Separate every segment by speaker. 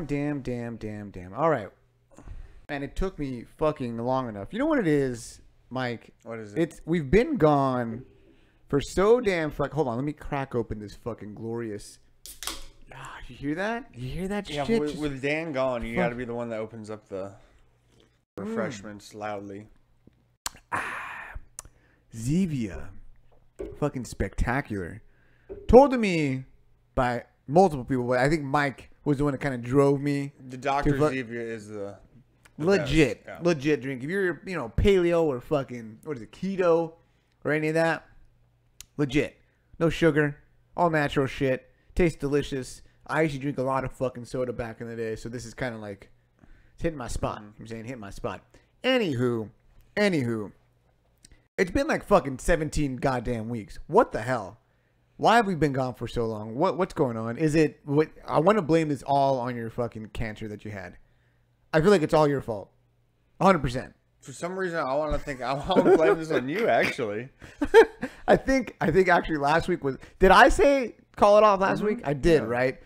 Speaker 1: Damn. All right. And it took me fucking long enough. You know what it is, Mike?
Speaker 2: What is it?
Speaker 1: We've been gone for so damn hold on, let me crack open this fucking glorious. You hear that? You hear that
Speaker 2: yeah,
Speaker 1: shit?
Speaker 2: with Dan gone, you got to be the one that opens up the refreshments loudly.
Speaker 1: Zevia. Fucking spectacular. Told to me by multiple people, but I think Mike was the one that kind of drove me.
Speaker 2: The Dr. Zevia is the
Speaker 1: legit
Speaker 2: best.
Speaker 1: drink. If you're, paleo or fucking, what is it, keto or any of that, legit. No sugar, all natural shit. Tastes delicious. I used to drink a lot of fucking soda back in the day, so this is kind of like, it's hitting my spot. I'm saying hitting my spot. Anywho, it's been like fucking 17 goddamn weeks. What the hell? Why have we been gone for so long? What's going on? Is it what I want to blame this all on your fucking cancer that you had? I feel like it's all your fault. 100%.
Speaker 2: For some reason, I want to blame this on you. Actually,
Speaker 1: I think actually last week was. Did I say call it off last week? I did, right?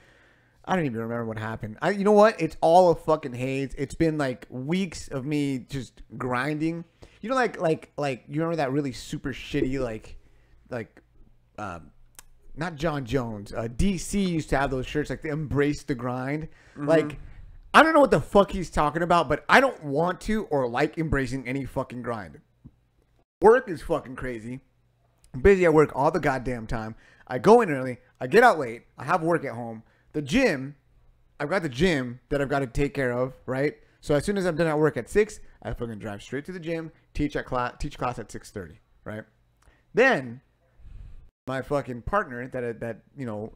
Speaker 1: I don't even remember what happened. You know what? It's all a fucking haze. It's been like weeks of me just grinding. You know, like you remember that really super shitty not John Jones. DC used to have those shirts like they embrace the grind. Like, I don't know what the fuck he's talking about, but I don't want to or like embracing any fucking grind. Work is fucking crazy. I'm busy at work all the goddamn time. I go in early. I get out late. I have work at home. The gym, I've got the gym that I've got to take care of, right? So as soon as I'm done at work at 6, I fucking drive straight to the gym, teach class at 6:30, right? Then my fucking partner that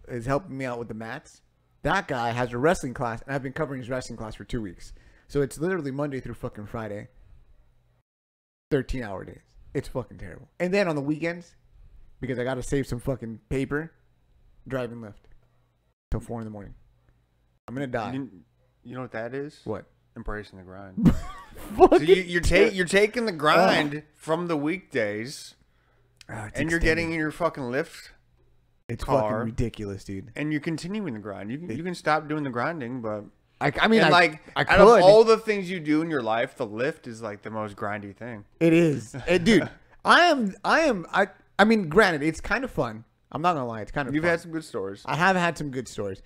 Speaker 1: is helping me out with the mats, that guy has a wrestling class, and I've been covering his wrestling class for 2 weeks. So it's literally Monday through fucking Friday, 13-hour days. It's fucking terrible. And then on the weekends, because I got to save some fucking paper, drive and lift till 4 in the morning. I'm gonna die.
Speaker 2: You know what that is?
Speaker 1: What?
Speaker 2: Embracing the grind. So you're taking the grind from the weekdays, and you're getting in your fucking lift.
Speaker 1: It's fucking ridiculous, dude.
Speaker 2: And you're continuing the grind. You can stop doing the grinding, but I
Speaker 1: out
Speaker 2: of all the things you do in your life, the lift is like the most grindy thing.
Speaker 1: It is, dude. I mean, granted, it's kind of fun. I'm not gonna lie, it's kind of.
Speaker 2: You've
Speaker 1: fun.
Speaker 2: had some good stories.
Speaker 1: I have had some good stories,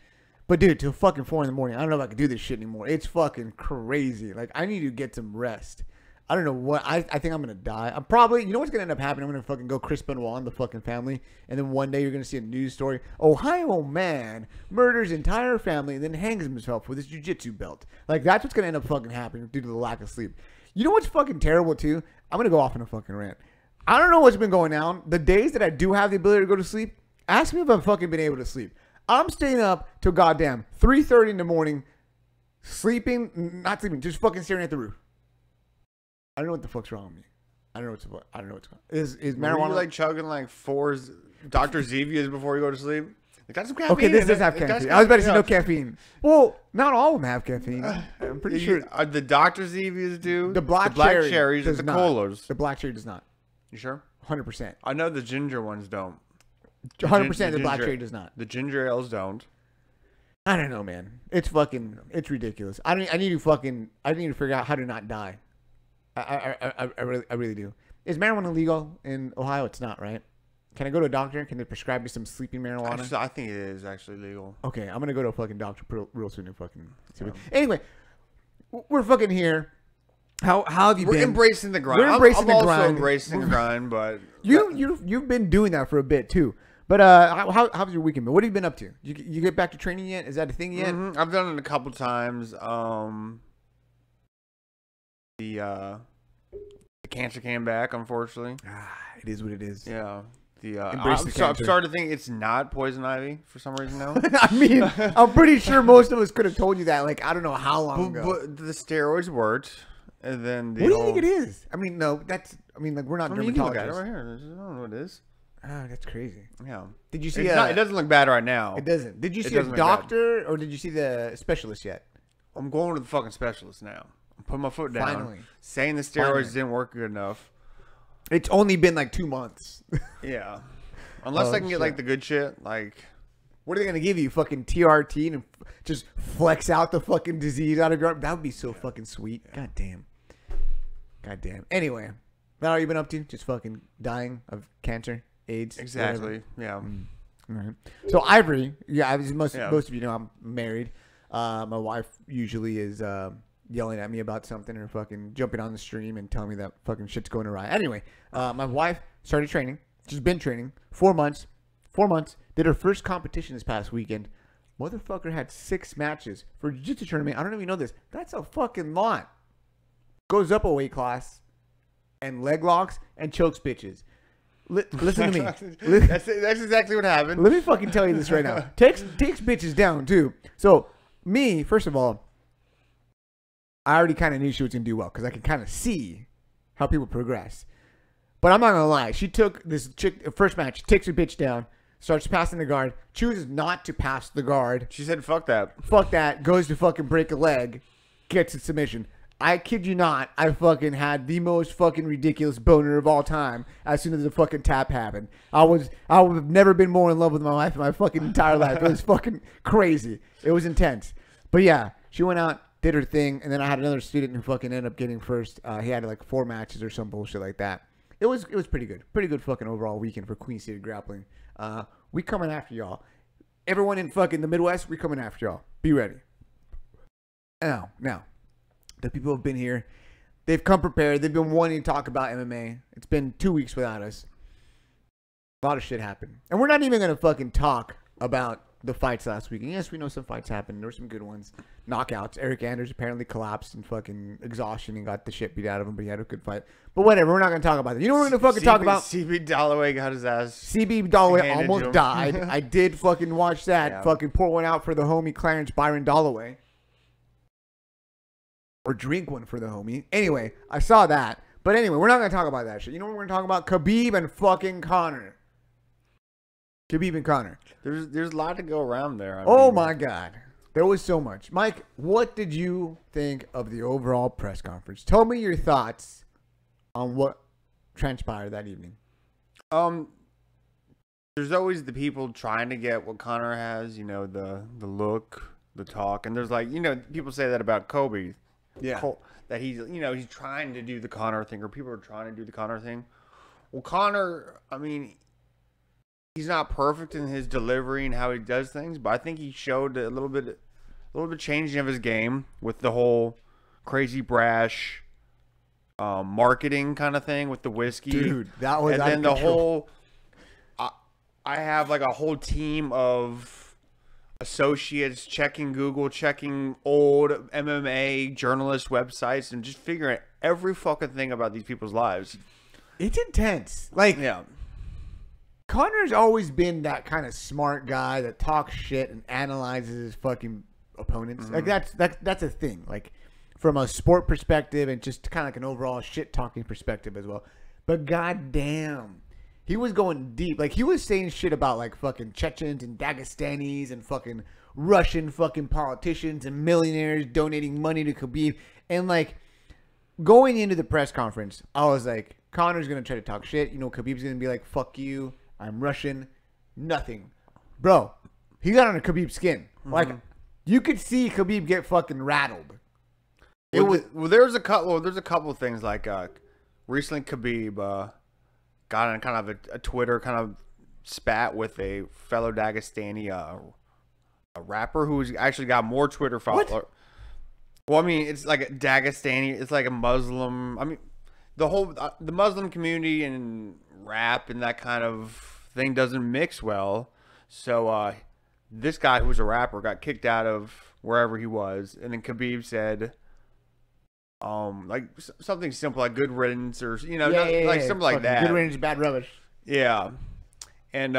Speaker 1: but dude, till fucking 4 in the morning, I don't know if I can do this shit anymore. It's fucking crazy. Like, I need to get some rest. I don't know what I think I'm gonna die. I'm probably, you know what's gonna end up happening? I'm gonna fucking go Chris Benoit on the fucking family, and then one day you're gonna see a news story: Ohio man murders entire family and then hangs himself with his jiu-jitsu belt. Like, that's what's gonna end up fucking happening due to the lack of sleep. You know what's fucking terrible too? I'm gonna go off on a fucking rant. I don't know what's been going on. The days that I do have the ability to go to sleep, ask me if I've fucking been able to sleep. I'm staying up till goddamn 3:30 in the morning, not sleeping, just fucking staring at the roof. I don't know what the fuck's wrong with me. I don't know what's going on. Is marijuana
Speaker 2: Were you like chugging like 4 Dr. Zevias before you go to sleep? Like, that's some caffeine.
Speaker 1: Okay, this does have caffeine. I was about to say no caffeine. Well, not all of them have caffeine. I'm pretty sure.
Speaker 2: The Dr. Zevias do.
Speaker 1: The black
Speaker 2: cherries
Speaker 1: does
Speaker 2: and the
Speaker 1: not.
Speaker 2: colas.
Speaker 1: The black cherry does not.
Speaker 2: You sure?
Speaker 1: 100%.
Speaker 2: I know the ginger ones don't.
Speaker 1: 100% the black cherry does not.
Speaker 2: The ginger ales don't.
Speaker 1: I don't know, man. It's ridiculous. I need to figure out how to not die. I really do. Is marijuana legal in Ohio? It's not, right? Can I go to a doctor? Can they prescribe me some sleeping marijuana?
Speaker 2: Actually, I think it is actually legal.
Speaker 1: Okay, I'm gonna go to a fucking doctor real soon and fucking see. Anyway, we're fucking here. How have you been?
Speaker 2: We're embracing the grind.
Speaker 1: We're embracing
Speaker 2: I'm
Speaker 1: the grind.
Speaker 2: also embracing the grind, but
Speaker 1: you've been doing that for a bit too. But how's your weekend been? What have you been up to? You get back to training yet? Is that a thing yet?
Speaker 2: Mm-hmm. I've done it a couple times. The cancer came back, unfortunately.
Speaker 1: It is what it is.
Speaker 2: Yeah.
Speaker 1: I'm
Speaker 2: starting to think it's not poison ivy for some reason now.
Speaker 1: I mean, I'm pretty sure most of us could have told you that. Like, I don't know how long ago.
Speaker 2: But the steroids worked, and then
Speaker 1: what do you think it is? I mean, no, like we're not dermatologists.
Speaker 2: You can look at it right here. I don't know what it is.
Speaker 1: Oh, that's crazy.
Speaker 2: Yeah.
Speaker 1: Did you see?
Speaker 2: It doesn't look bad right now.
Speaker 1: It doesn't. Did you see a doctor or did you see the specialist yet?
Speaker 2: I'm going to the fucking specialist now. I'm putting my foot down.
Speaker 1: Finally.
Speaker 2: Saying the steroids didn't work good enough.
Speaker 1: It's only been like 2 months.
Speaker 2: Yeah. Unless I can get like the good shit, like
Speaker 1: What are they gonna give you? Fucking TRT and just flex out the fucking disease out of your arm? That would be so fucking sweet. God damn. God damn. Anyway, what have you been up to? Just fucking dying of cancer, AIDS.
Speaker 2: Exactly.
Speaker 1: Whatever.
Speaker 2: Yeah.
Speaker 1: All right. So Ivory, as most of you know, I'm married. My wife usually is yelling at me about something or fucking jumping on the stream and telling me that fucking shit's going awry. Anyway, my wife started training. She's been training 4 months. 4 months. Did her first competition this past weekend. Motherfucker had 6 matches for jiu-jitsu tournament. I don't know if you know this. That's a fucking lot. Goes up a weight class and leg locks and chokes bitches. Listen to me.
Speaker 2: That's exactly what happened.
Speaker 1: Let me fucking tell you this right now. Takes bitches down too. So me, first of all, I already kind of knew she was gonna do well because I could kind of see how people progress. But I'm not gonna lie. She took this chick first match, takes her bitch down, starts passing the guard, chooses not to pass the guard.
Speaker 2: She said, "Fuck that."
Speaker 1: Fuck that. Goes to fucking break a leg, gets a submission. I kid you not, I fucking had the most fucking ridiculous boner of all time as soon as the fucking tap happened. I would have never been more in love with my wife in my fucking entire life. It was fucking crazy. It was intense. But yeah, she went out, did her thing, and then I had another student who fucking ended up getting first. He had like 4 matches or some bullshit like that. It was pretty good. Pretty good fucking overall weekend for Queen City Grappling. We coming after y'all. Everyone in fucking the Midwest, we coming after y'all. Be ready. Now. The people who have been here, they've come prepared. They've been wanting to talk about MMA. It's been 2 weeks without us. A lot of shit happened. And we're not even going to fucking talk about the fights last week. And yes, we know some fights happened. There were some good ones. Knockouts. Eric Anders apparently collapsed in fucking exhaustion and got the shit beat out of him, but he had a good fight. But whatever, we're not going to talk about that. You know what we're going to fucking talk about?
Speaker 2: CB Dalloway got his ass.
Speaker 1: CB Dalloway almost died. I did fucking watch that. Yeah. Fucking pour one out for the homie Clarence Byron Dalloway. Or drink one for the homie. Anyway, I saw that. But anyway, we're not going to talk about that shit. You know what we're going to talk about? Khabib and fucking Conor. Khabib and Conor.
Speaker 2: There's a lot to go around there.
Speaker 1: Oh my God. There was so much. Mike, what did you think of the overall press conference? Tell me your thoughts on what transpired that evening.
Speaker 2: There's always the people trying to get what Conor has, you know, the look, the talk. And there's like, you know, people say that about Kobe.
Speaker 1: Yeah.
Speaker 2: That he's, you know, he's trying to do the Conor thing, or people are trying to do the Conor thing. Well, Conor, I mean, he's not perfect in his delivery and how he does things, but I think he showed a little bit changing of his game with the whole crazy brash marketing kind of thing with the whiskey.
Speaker 1: Dude, that was
Speaker 2: and then the whole. I have like a whole team of associates checking Google, checking old MMA journalist websites, and just figuring out every fucking thing about these people's lives.
Speaker 1: It's intense. Like,
Speaker 2: yeah.
Speaker 1: Conor's always been that kind of smart guy that talks shit and analyzes his fucking opponents.
Speaker 2: Mm-hmm.
Speaker 1: Like that's a thing. Like from a sport perspective and just kind of like an overall shit talking perspective as well. But goddamn, he was going deep. Like, he was saying shit about, like, fucking Chechens and Dagestanis and fucking Russian fucking politicians and millionaires donating money to Khabib. And, like, going into the press conference, I was like, Conor's going to try to talk shit. You know, Khabib's going to be like, fuck you. I'm Russian. Nothing. Bro, he got under Khabib's skin. Mm-hmm. Like, you could see Khabib get fucking rattled.
Speaker 2: There's a couple of things, like, recently Khabib, got on kind of a Twitter kind of spat with a fellow Dagestani a rapper who's actually got more Twitter followers. Well, I mean, it's like a Dagestani. It's like a Muslim. I mean, the Muslim community and rap and that kind of thing doesn't mix well. So this guy who was a rapper got kicked out of wherever he was, and then Khabib said, like something simple like "good riddance" or like something like that.
Speaker 1: Good riddance, bad rubbish.
Speaker 2: Yeah, and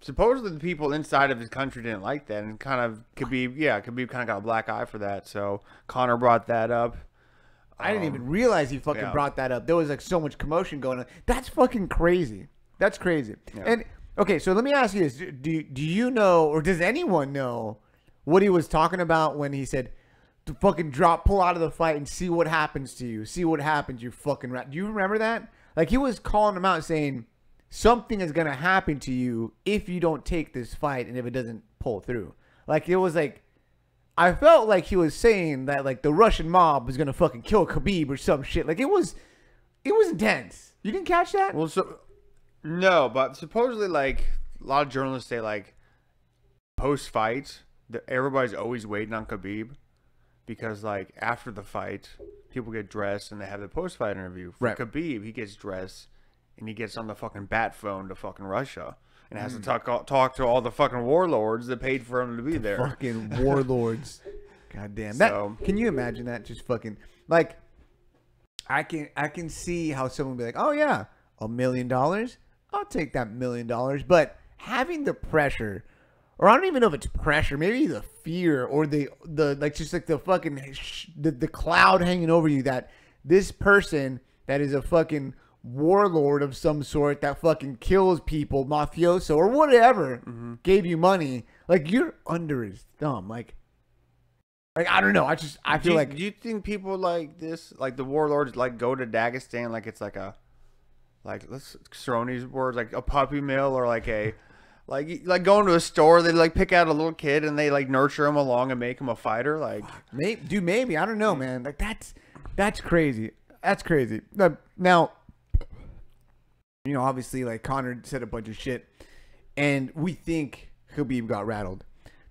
Speaker 2: supposedly the people inside of his country didn't like that, and kind of Khabib kind of got a black eye for that. So Conor brought that up.
Speaker 1: I didn't even realize he fucking brought that up. There was like so much commotion going on. That's fucking crazy. That's crazy. Yeah. And okay, so let me ask you this: do you know, or does anyone know what he was talking about when he said to fucking pull out of the fight and see what happens to you? See what happens, you fucking rat. Do you remember that? Like, he was calling him out saying something is gonna happen to you if you don't take this fight and if it doesn't pull through. Like, it was like, I felt like he was saying that, like, the Russian mob was going to fucking kill Khabib or some shit. Like, it was intense. You didn't catch that?
Speaker 2: Well, no, but supposedly, like, a lot of journalists say, like, post-fight, everybody's always waiting on Khabib because, like, after the fight, people get dressed and they have the post-fight interview. For Khabib, he gets dressed and he gets on the fucking bat phone to fucking Russia and has to talk to all the fucking warlords that paid for him to be there.
Speaker 1: Fucking warlords. God damn.
Speaker 2: So,
Speaker 1: can you imagine that? Just fucking, like, I can see how someone would be like, oh yeah, $1 million? I'll take that $1 million. But having the pressure, or I don't even know if it's pressure, maybe the fear or the like, just like the fucking the cloud hanging over you that this person that is a fucking warlord of some sort that fucking kills people, mafioso or whatever, gave you money, like, you're under his thumb. Like I don't know. I feel like.
Speaker 2: Do you think people like this, like the warlords, like go to Dagestan like it's like a, like, let's throw in these words, like a puppy mill, or like a, like going to a store, they like pick out a little kid and they like nurture him along and make him a fighter, like.
Speaker 1: Maybe I don't know, man. Like that's crazy. That's crazy. Now, you know, obviously, like, Conor said a bunch of shit, and we think Khabib got rattled.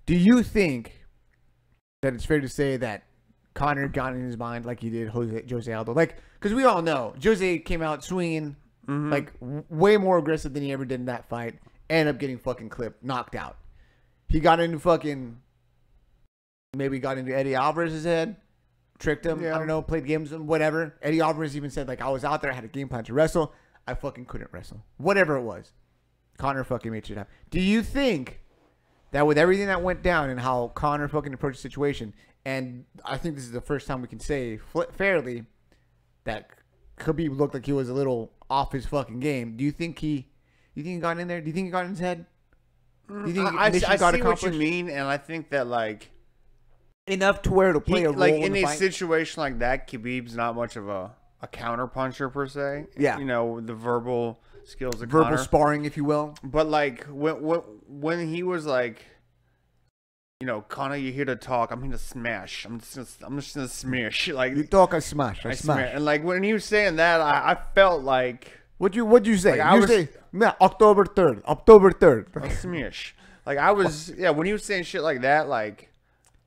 Speaker 1: Do you think that it's fair to say that Conor got in his mind like he did Jose Aldo? Like, because we all know Jose came out swinging, like, way more aggressive than he ever did in that fight, ended up getting fucking clipped, knocked out. He got into fucking, maybe got into Eddie Alvarez's head, tricked him, I don't know, played games with him, whatever. Eddie Alvarez even said, like, I was out there, I had a game plan to wrestle, I fucking couldn't wrestle. Whatever it was. Conor fucking made shit happen. Do you think that with everything that went down and how Conor fucking approached the situation, and I think this is the first time we can say fairly that Khabib looked like he was a little off his fucking game, do you think he got in there? Do you think he got in his head? Do you think
Speaker 2: I see what you mean, and I think that, like,
Speaker 1: enough to where to play a role
Speaker 2: like
Speaker 1: in
Speaker 2: a
Speaker 1: fight?
Speaker 2: situation like that, Khabib's not much of a counter puncher per se.
Speaker 1: Yeah,
Speaker 2: you know, the verbal skills of
Speaker 1: verbal
Speaker 2: Conor.
Speaker 1: sparring, if you will.
Speaker 2: But like when he was like, you know, Conor, you're here to talk. I'm here to smash. I'm just gonna smash. Like,
Speaker 1: you talk, I smash. I smash.
Speaker 2: And like when he was saying that, I felt like.
Speaker 1: What'd you say?
Speaker 2: Like,
Speaker 1: you say, yeah, October 3rd.
Speaker 2: I smash. Like, I was, yeah, when he was saying shit like that, like,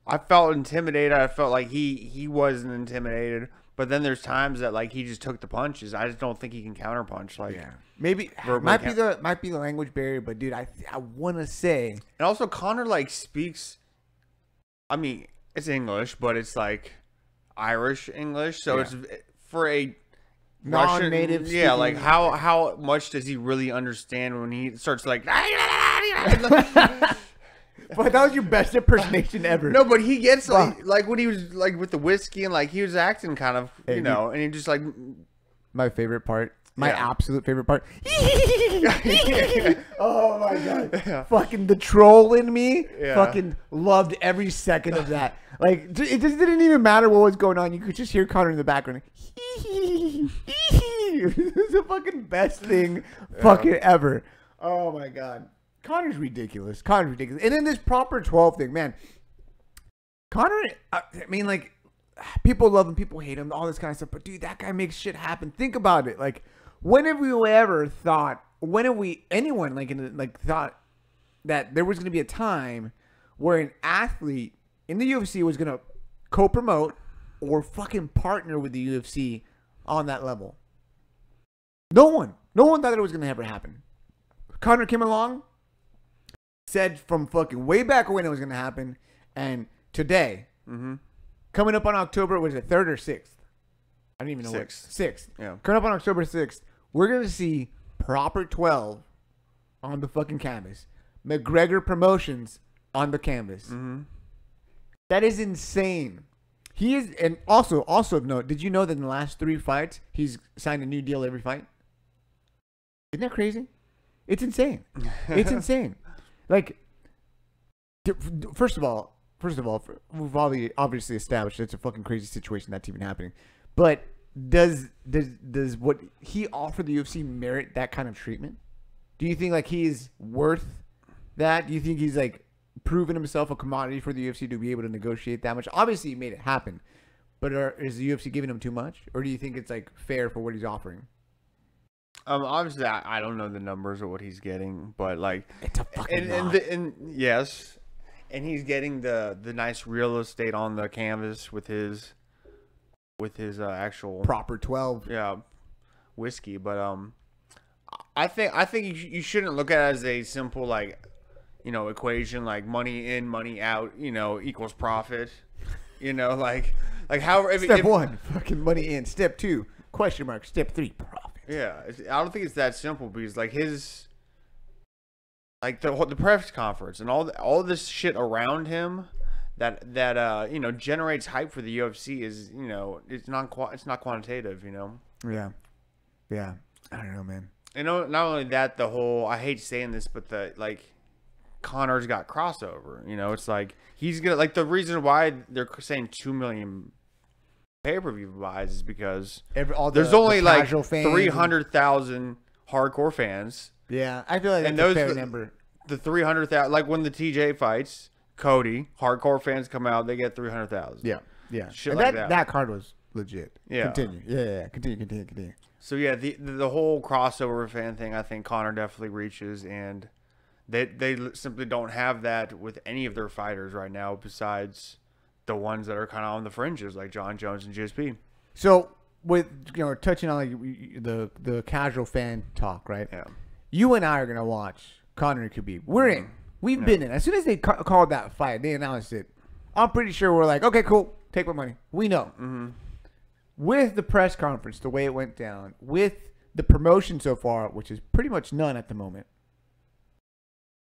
Speaker 2: I felt intimidated. I felt like he wasn't intimidated. But then there's times that, like, he just took the punches. I just don't think he can counterpunch. Like,
Speaker 1: yeah, maybe might be the language barrier. But dude, I want to say,
Speaker 2: and also Conor, like, speaks. I mean, it's English, but it's like Irish English, so it's for a
Speaker 1: non-native.
Speaker 2: Russian, yeah, like how much does he really understand when he starts like?
Speaker 1: But that was your best impersonation ever.
Speaker 2: No, but he gets like when he was like with the whiskey and like he was acting kind of, you know, and he just like
Speaker 1: my favorite part, my absolute favorite part. Oh my god, fucking the troll in me, fucking loved every second of that. Like it just didn't even matter what was going on. You could just hear Conor in the background. It was the fucking best thing fucking ever. Oh my god. Conor's ridiculous. And then this proper 12 thing, man. Conor, I mean, like, people love him, people hate him, all this kind of stuff. But dude, that guy makes shit happen. Think about it. Like, when have we ever thought? When have anyone thought that there was going to be a time where an athlete in the UFC was going to co-promote or fucking partner with the UFC on that level? No one thought that it was going to ever happen. Conor came along, said from fucking way back when it was going to happen, and today, coming up on October, was it 3rd or 6th? I don't even know. 6th.
Speaker 2: Yeah.
Speaker 1: Coming up on October 6th, we're going to see proper 12 on the fucking canvas. McGregor Promotions on the canvas. That is insane. He is, and also of note, did you know that in the last 3 fights, he's signed a new deal every fight? Isn't that crazy? It's insane. It's insane. Like, first of all, we've obviously established it's a fucking crazy situation that's even happening. But does what he offered the UFC merit that kind of treatment? Do you think like he's worth that? Do you think he's like proven himself a commodity for the UFC to be able to negotiate that much? Obviously, he made it happen. But is the UFC giving him too much? Or do you think it's like fair for what he's offering?
Speaker 2: Obviously, I don't know the numbers of what he's getting, but like
Speaker 1: It's a fucking lot.
Speaker 2: and yes, and he's getting the nice real estate on the canvas with his actual
Speaker 1: Proper 12.
Speaker 2: whiskey. But I think you shouldn't look at it as a simple like equation like money in money out equals profit. Like however
Speaker 1: Step 1, fucking money in. Step 2, question mark. Step 3, profit.
Speaker 2: Yeah, I don't think it's that simple because like his like the press conference and all this shit around him that generates hype for the UFC is it's not quantitative.
Speaker 1: Yeah. I don't know, man.
Speaker 2: Not only that, the whole, I hate saying this, but Conor's got crossover. It's like he's gonna like the reason why they're saying 2 million pay-per-view buys is because there's only like 300,000 hardcore fans.
Speaker 1: Yeah, I feel like that's a fair number.
Speaker 2: The 300,000, like when the TJ fights Cody, hardcore fans come out, they get 300,000.
Speaker 1: Yeah.
Speaker 2: Shit
Speaker 1: and
Speaker 2: like
Speaker 1: that card was legit.
Speaker 2: Yeah.
Speaker 1: Continue. Yeah. Continue.
Speaker 2: So yeah, the whole crossover fan thing, I think Conor definitely reaches, and they simply don't have that with any of their fighters right now, besides the ones that are kind of on the fringes, like Jons and GSP.
Speaker 1: So with touching on like the casual fan talk, right?
Speaker 2: Yeah.
Speaker 1: You and I are gonna watch Conor and Khabib. We're in. We've been in. As soon as they called that fight, they announced it. I'm pretty sure we're like, okay, cool, take my money. We know.
Speaker 2: Mm-hmm.
Speaker 1: With the press conference, the way it went down, with the promotion so far, which is pretty much none at the moment,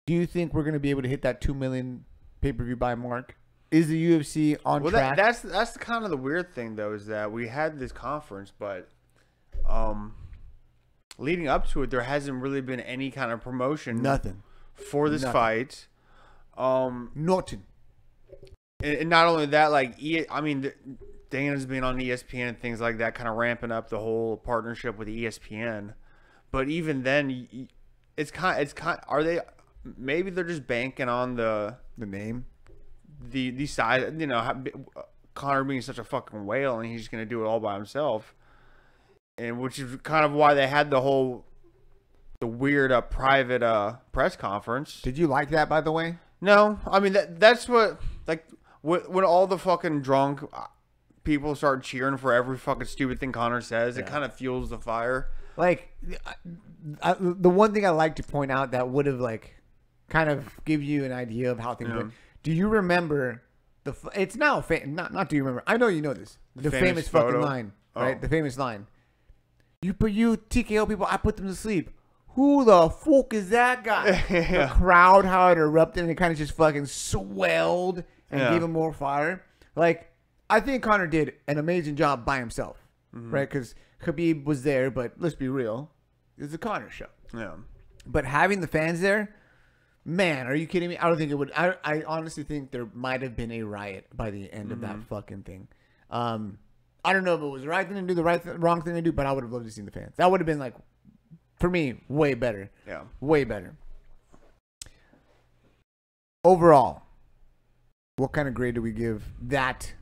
Speaker 1: do you think we're going to be able to hit that 2 million pay-per-view buy mark? Is the UFC on track?
Speaker 2: That's kind of the weird thing, though, is that we had this conference, but leading up to it, there hasn't really been any kind of promotion.
Speaker 1: Nothing.
Speaker 2: For this fight.
Speaker 1: Nothing.
Speaker 2: And not only that, like, Dana's been on ESPN and things like that, kind of ramping up the whole partnership with ESPN. But even then, are they? Maybe they're just banking on the
Speaker 1: name,
Speaker 2: the size. Conor being such a fucking whale, and he's just gonna do it all by himself. And which is kind of why they had the weird private press conference.
Speaker 1: Did you like that, by the way?
Speaker 2: No, I mean that's what when all the fucking drunk people start cheering for every fucking stupid thing Conor says, it kind of fuels the fire.
Speaker 1: Like, the one thing I like to point out that would have kind of give you an idea of how things went. Do you remember it's now not do you remember? I know you know this. The famous fucking line, right? The famous line. You TKO people, I put them to sleep. Who the fuck is that guy? The crowd, how it erupted, and it kind of just fucking swelled and gave him more fire. Like, I think Conor did an amazing job by himself, right? Because Khabib was there, but let's be real, it was a Conor show.
Speaker 2: Yeah.
Speaker 1: But having the fans there, man, are you kidding me? I don't think it would. I honestly think there might have been a riot by the end of that fucking thing. I don't know if it was the right thing to do, wrong thing to do, but I would have loved to see the fans. That would have been for me, way better.
Speaker 2: Yeah.
Speaker 1: Way better. Overall, what kind of grade do we give that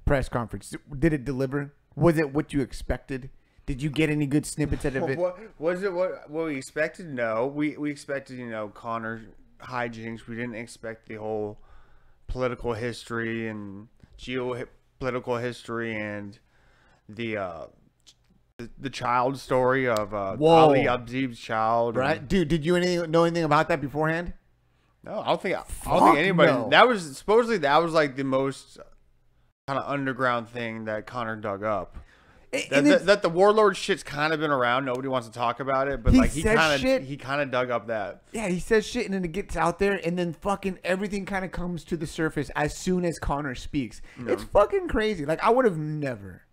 Speaker 1: press conference? Did it deliver? Was it what you expected? Did you get any good snippets out of it?
Speaker 2: Was it what we expected? No. We expected, Conor hijinks. We didn't expect the whole political history and geopolitical history and the child story of Ali Abdib's child.
Speaker 1: Right, dude. Did you know anything about that beforehand?
Speaker 2: No, I don't think anybody. No. That was supposedly the most kind of underground thing that Conor dug up. That the warlord shit's kind of been around. Nobody wants to talk about it, but he kind of dug up that.
Speaker 1: Yeah, he says shit, and then it gets out there, and then fucking everything kind of comes to the surface as soon as Conor speaks. Yeah. It's fucking crazy. I would have never,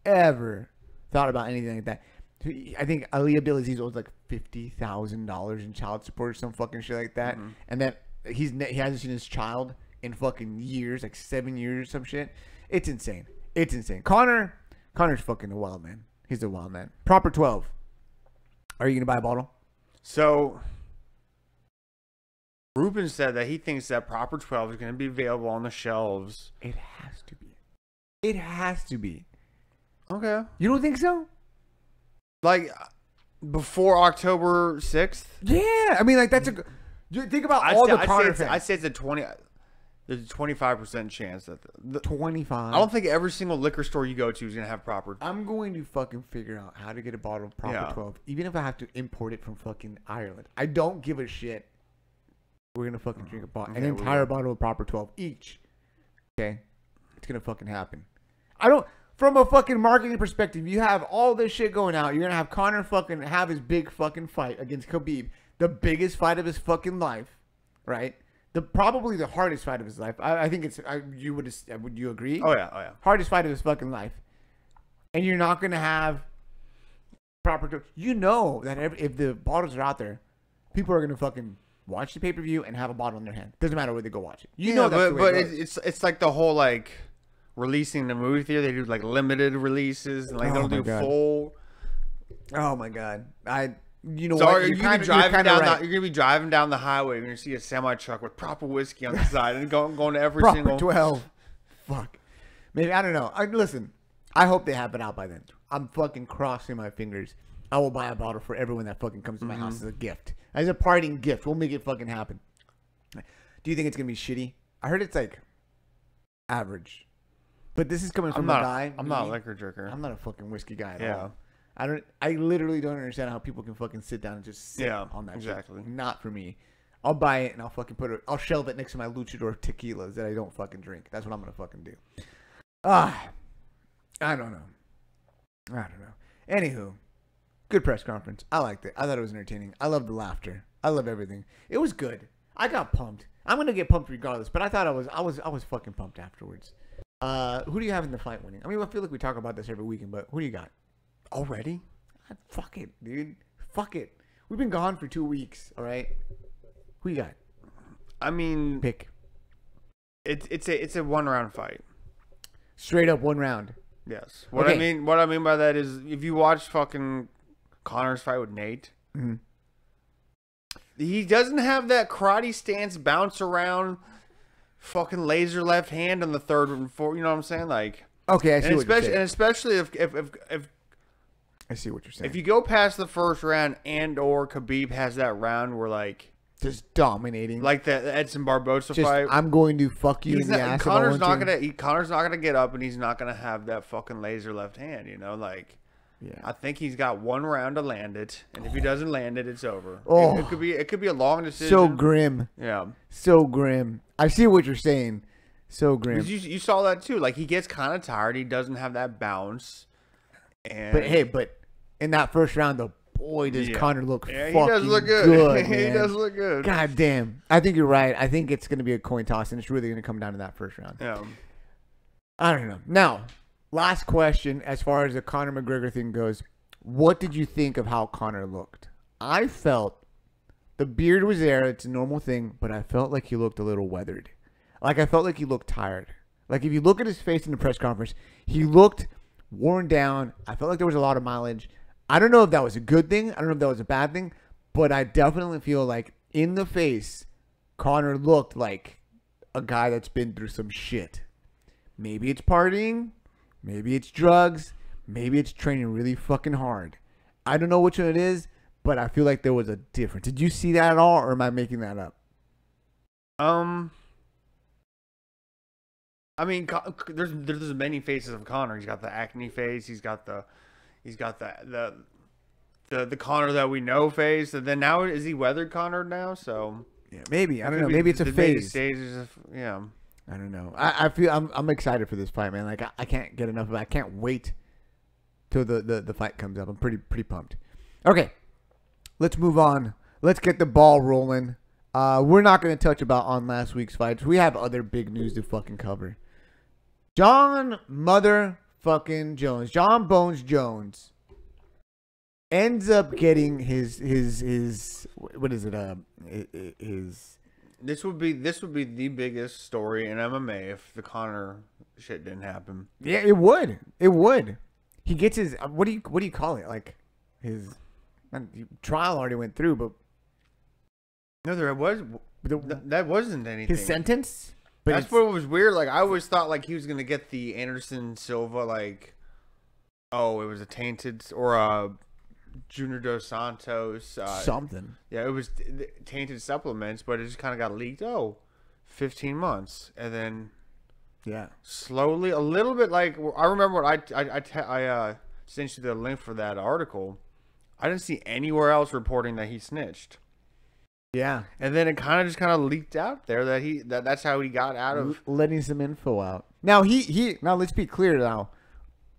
Speaker 1: ever thought about anything like that. I think Ali Abdelaziz owes $50,000 in child support or some fucking shit like that, and that he hasn't seen his child in fucking years, 7 years or some shit. It's insane. It's insane. Conor's fucking a wild man. He's a wild man. Proper 12. Are you gonna buy a bottle?
Speaker 2: So Ruben said that he thinks that Proper 12 is going to be available on the shelves.
Speaker 1: It has to be. It has to be.
Speaker 2: Okay.
Speaker 1: You don't think so?
Speaker 2: Like, before October 6th?
Speaker 1: Yeah. I mean, like, that's a... Think about all the Conor fans.
Speaker 2: I'd say it's a 20... There's a 25% chance that...
Speaker 1: 25?
Speaker 2: I don't think every single liquor store you go to is going to have Proper...
Speaker 1: I'm going to fucking figure out how to get a bottle of Proper 12. Even if I have to import it from fucking Ireland. I don't give a shit. We're going to fucking drink an entire bottle of Proper 12 each. Okay? It's going to fucking happen. I don't... From a fucking marketing perspective, you have all this shit going out. You're going to have Conor fucking have his big fucking fight against Khabib. The biggest fight of his fucking life. Right? Probably the hardest fight of his life. I think it's... would you agree?
Speaker 2: Oh, yeah. Oh, yeah.
Speaker 1: Hardest fight of his fucking life. And you're not going to have Proper 12. You know that if the bottles are out there, people are going to fucking... watch the pay-per-view and have a bottle in their hand. Doesn't matter where they go watch it. You know that's the way it goes.
Speaker 2: It's like the whole like releasing the movie theater. They do like limited releases and like they'll do full.
Speaker 1: Oh my god! You know
Speaker 2: so
Speaker 1: what?
Speaker 2: You're gonna be driving down the highway. You're gonna see a semi truck with Proper whiskey on the side and going to every
Speaker 1: Proper
Speaker 2: single
Speaker 1: 12. Fuck. Maybe I don't know. Listen. I hope they have it out by then. I'm fucking crossing my fingers. I will buy a bottle for everyone that fucking comes to my house as a gift. As a parting gift. We'll make it fucking happen. Do you think it's going to be shitty? I heard it's like average. But this is coming from a guy.
Speaker 2: I'm not a liquor drinker.
Speaker 1: I'm not a fucking whiskey guy at all. I literally don't understand how people can fucking sit down and just sit on that shit. Not for me. I'll buy it and I'll fucking I'll shelve it next to my luchador tequilas that I don't fucking drink. That's what I'm going to fucking do. I don't know. Anywho. Good press conference. I liked it. I thought it was entertaining. I loved the laughter. I love everything. It was good. I got pumped. I'm gonna get pumped regardless, but I thought I was fucking pumped afterwards. Who do you have in the fight winning? I mean, I feel like we talk about this every weekend, but who do you got? Already? Fuck it, dude. Fuck it. We've been gone for 2 weeks. All right. Who you got?
Speaker 2: I mean,
Speaker 1: pick.
Speaker 2: It's a 1-round fight.
Speaker 1: Straight up 1 round.
Speaker 2: Yes. What I mean by that is if you watch fucking Conor's fight with Nate, he doesn't have that karate stance, bounce around, fucking laser left hand on the third and fourth. You know what I'm saying? Like,
Speaker 1: okay, I see what you're saying.
Speaker 2: And especially if
Speaker 1: I see what you're saying.
Speaker 2: If you go past the first round and or Khabib has that round where like
Speaker 1: just dominating,
Speaker 2: like the Edson Barboza fight,
Speaker 1: I'm going to fuck you in the ass.
Speaker 2: Conor's not gonna get up and he's not gonna have that fucking laser left hand. You know, like. Yeah. I think he's got 1 round to land it, and if he doesn't land it, it's over.
Speaker 1: Oh,
Speaker 2: it could be a long decision.
Speaker 1: So grim.
Speaker 2: Yeah.
Speaker 1: So grim. I see what you're saying. So grim.
Speaker 2: You saw that too. Like he gets kind of tired. He doesn't have that bounce. And
Speaker 1: but in that first round, boy, does Conor look fucking
Speaker 2: he does look good.
Speaker 1: He
Speaker 2: does look good.
Speaker 1: God damn. I think you're right. I think it's going to be a coin toss, and it's really going to come down to that first round.
Speaker 2: Yeah.
Speaker 1: I don't know. Now. Last question, as far as the Conor McGregor thing goes, what did you think of how Conor looked? I felt the beard was there. It's a normal thing, but I felt like he looked a little weathered. Like I felt like he looked tired. Like if you look at his face in the press conference, he looked worn down. I felt like there was a lot of mileage. I don't know if that was a good thing. I don't know if that was a bad thing, but I definitely feel like in the face, Conor looked like a guy that's been through some shit. Maybe it's partying. Maybe it's drugs. Maybe it's training really fucking hard. I don't know which one it is, but I feel like there was a difference. Did you see that at all, or am I making that up?
Speaker 2: I mean, there's many faces of Conor. He's got the acne face. He's got the Conor that we know face. And then now is he weathered Conor now? So
Speaker 1: yeah, maybe I don't know. Maybe it's a phase.
Speaker 2: Yeah.
Speaker 1: I don't know. I feel I'm excited for this fight, man. Like I can't get enough of it. I can't wait till the fight comes up. I'm pretty pumped. Okay, let's move on. Let's get the ball rolling. We're not going to touch about on last week's fights. We have other big news to fucking cover. Jon motherfucking Jones, Jon Bones Jones, ends up getting his what is it? His.
Speaker 2: This would be the biggest story in MMA if the Conor shit didn't happen.
Speaker 1: Yeah, it would. It would. He gets his what do you call it? Like his trial already went through, but
Speaker 2: no, there was That wasn't anything.
Speaker 1: His sentence. But
Speaker 2: That's what was weird. Like I always thought like he was gonna get the Anderson Silva like, oh, it was a tainted or a Junior Dos Santos
Speaker 1: something.
Speaker 2: Yeah, it was tainted supplements, but it just kind of got leaked. Oh, 15 months, and then slowly a little bit. Like I remember when I sent you the link for that article. I didn't see anywhere else reporting that he snitched.
Speaker 1: Yeah,
Speaker 2: and then it kind of leaked out there that that's how he got out of
Speaker 1: letting some info out. Now now let's be clear now.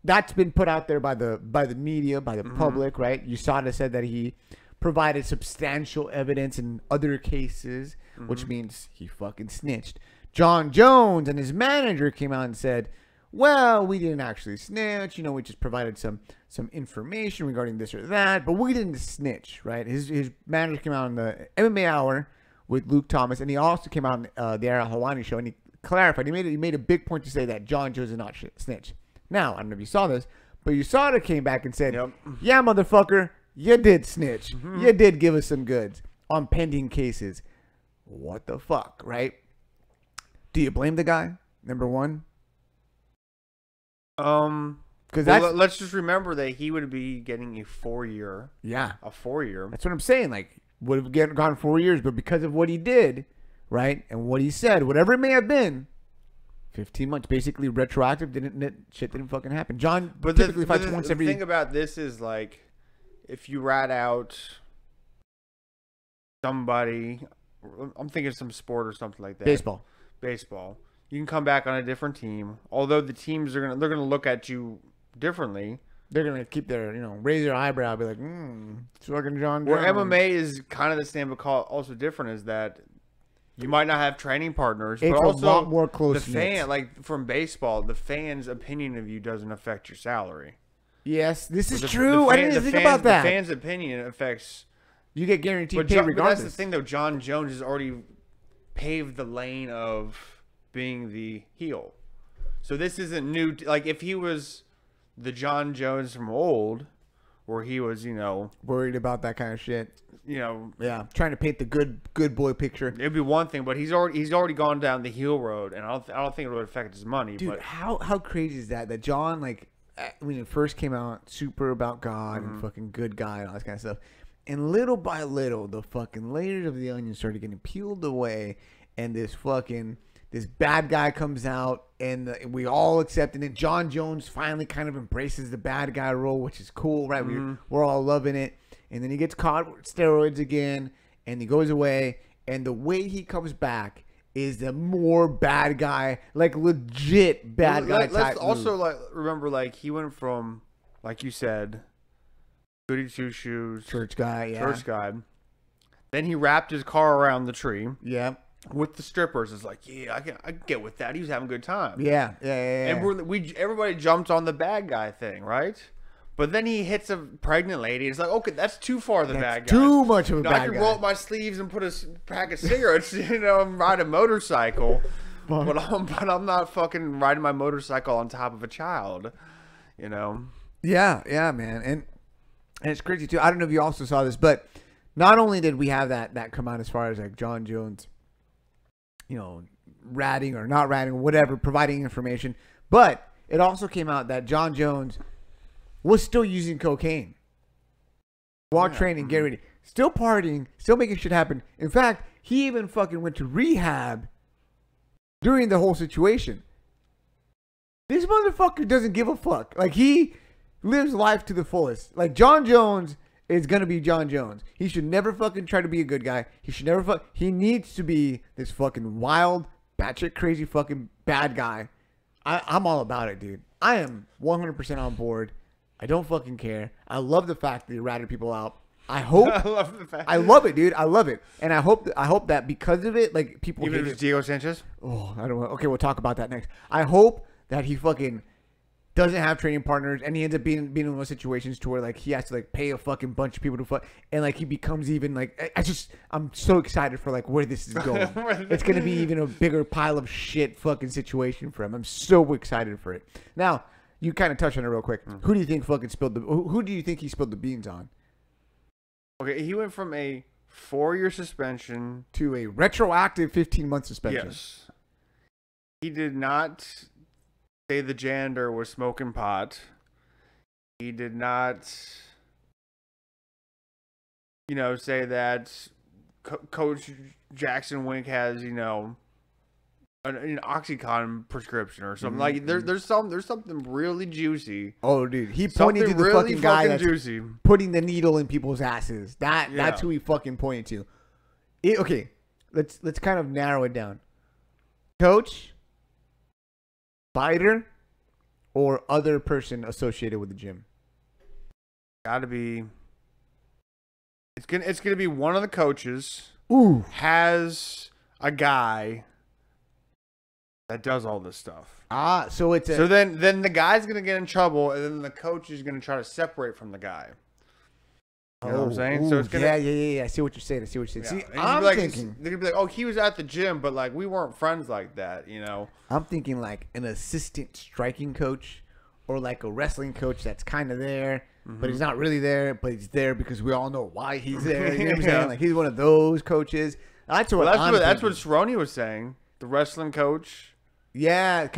Speaker 1: That's been put out there by the media, by the public, right? USADA said that he provided substantial evidence in other cases, which means he fucking snitched. Jon Jones and his manager came out and said, well, we didn't actually snitch. You know, we just provided some information regarding this or that, but we didn't snitch, right? His manager came out on the MMA Hour with Luke Thomas, and he also came out on the Ara Helwani show, and he clarified. He made a big point to say that Jon Jones did not snitch. Now, I don't know if you saw this, but USADA came back and said, yeah, motherfucker, you did snitch. You did give us some goods on pending cases. What the fuck, right? Do you blame the guy, number one?
Speaker 2: Because let's just remember that he would be getting a 4-year. Yeah. A 4-year.
Speaker 1: That's what I'm saying. Like, would have gone 4 years, but because of what he did, right, and what he said, whatever it may have been, 15 months, basically retroactive. Shit didn't fucking happen. John typically fights once every.
Speaker 2: The thing about this is like, if you rat out somebody, I'm thinking some sport or something like that. Baseball. You can come back on a different team. Although the teams they're gonna look at you differently.
Speaker 1: They're gonna keep their raise their eyebrow, be like, it's fucking Jon Jones.
Speaker 2: Where MMA is kind of the same, but also different is that. You might not have training partners,
Speaker 1: it's
Speaker 2: but also
Speaker 1: a lot more close.
Speaker 2: The fan, like from baseball, the fan's opinion of you doesn't affect your salary.
Speaker 1: Yes, this is true. I didn't think about that.
Speaker 2: The fan's opinion affects.
Speaker 1: You get guaranteed pay regardless.
Speaker 2: But that's the thing, though. Jon Jones has already paved the lane of being the heel, so this isn't new. Like if he was the Jon Jones from old, where he was,
Speaker 1: worried about that kind of shit. Trying to paint the good boy picture.
Speaker 2: It'd be one thing, but he's already gone down the heel road, and I don't think it would affect his money.
Speaker 1: Dude,
Speaker 2: but
Speaker 1: how crazy is that John, like, when it first came out, super about God and fucking good guy and all this kind of stuff, and little by little, the fucking layers of the onion started getting peeled away, and this bad guy comes out, and we all accepting it. Jon Jones finally kind of embraces the bad guy role, which is cool, right? We're all loving it. And then he gets caught with steroids again, and he goes away. And the way he comes back is the more bad guy, like legit bad guy.
Speaker 2: Let's also remember, like he went from, like you said, goody two shoes,
Speaker 1: church guy.
Speaker 2: Then he wrapped his car around the tree.
Speaker 1: Yeah.
Speaker 2: With the strippers, it's like, I can get with that. He was having a good time.
Speaker 1: Yeah.
Speaker 2: And everybody jumped on the bad guy thing, right? But then he hits a pregnant lady. It's like, okay, that's too far. Bad guy.
Speaker 1: Too much of a bad guy.
Speaker 2: I can roll up my sleeves and put a pack of cigarettes, and ride a motorcycle. But I'm not fucking riding my motorcycle on top of a child.
Speaker 1: Yeah, man, and it's crazy too. I don't know if you also saw this, but not only did we have that come out as far as like Jon Jones, ratting or not ratting, whatever, providing information, but it also came out that Jon Jones was still using cocaine while training, getting ready, still partying, still making shit happen. In fact, he even fucking went to rehab during the whole situation. This motherfucker doesn't give a fuck. Like, he lives life to the fullest. Like, Jon Jones is gonna be Jon Jones. He should never fucking try to be a good guy. He should never he needs to be this fucking wild, batshit crazy fucking bad guy. I'm all about it, dude. I am 100% on board. I don't fucking care. I love the fact that you ratted people out. I hope.
Speaker 2: I love the fact.
Speaker 1: I love it, dude. I love it, and I hope that because of it, like people.
Speaker 2: Even if it's Diego Sanchez.
Speaker 1: Oh, I don't. Okay, we'll talk about that next. I hope that he fucking doesn't have training partners, and he ends up being in those situations to where like he has to like pay a fucking bunch of people to fuck, and like he becomes even like I'm so excited for like where this is going. It's gonna be even a bigger pile of shit fucking situation for him. I'm so excited for it. Now. You kind of touched on it real quick. Who do you think fucking who do you think he spilled the beans on?
Speaker 2: Okay, he went from a 4-year suspension
Speaker 1: to a retroactive 15-month suspension.
Speaker 2: Yes. He did not say the janitor was smoking pot. He did not, say that Coach Jackson Wink has, an Oxycontin prescription or something. Like there's something really juicy.
Speaker 1: Oh, dude, he pointed to the
Speaker 2: really
Speaker 1: fucking guy that's
Speaker 2: juicy.
Speaker 1: putting the needle in people's asses. That's who he fucking pointed to. Okay, let's kind of narrow it down. Coach, fighter, or other person associated with the gym.
Speaker 2: Gotta be. It's gonna be one of the coaches.
Speaker 1: Ooh,
Speaker 2: has a guy that does all this stuff.
Speaker 1: So it's
Speaker 2: so then the guy's gonna get in trouble, and then the coach is gonna try to separate from the guy. You know what I'm saying?
Speaker 1: Ooh,
Speaker 2: so it's gonna
Speaker 1: yeah. I see what you're saying. Yeah.
Speaker 2: See,
Speaker 1: I'm thinking
Speaker 2: they're gonna be like, oh, he was at the gym, but like we weren't friends like that,
Speaker 1: I'm thinking like an assistant striking coach, or like a wrestling coach that's kind of there, but he's not really there, but he's there because we all know why he's there. You know what I'm saying? Like he's one of those coaches. That's what
Speaker 2: that's what Cerrone was saying. The wrestling coach.
Speaker 1: Yeah,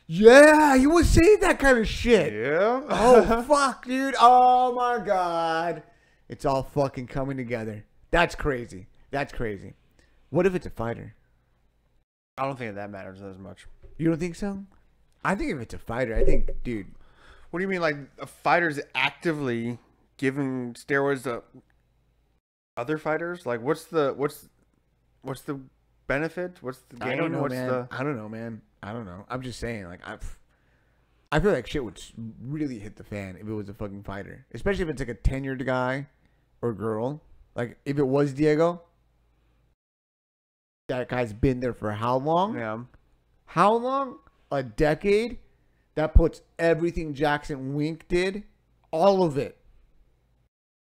Speaker 1: yeah, he was saying that kind of shit.
Speaker 2: Yeah.
Speaker 1: Oh, fuck, dude. Oh, my God. It's all fucking coming together. That's crazy. What if it's a fighter?
Speaker 2: I don't think that matters as much.
Speaker 1: You don't think so? I think if it's a fighter, I think, dude.
Speaker 2: What do you mean, like, a fighter's actively giving steroids to other fighters? Like, what's the benefit? What's the gain?
Speaker 1: I don't know, man. I don't know. I'm just saying, like, I feel like shit would really hit the fan if it was a fucking fighter, especially if it's like a tenured guy or girl. Like, if it was Diego, that guy's been there for how long?
Speaker 2: Yeah.
Speaker 1: How long? A decade? That puts everything Jackson Wink did, all of it,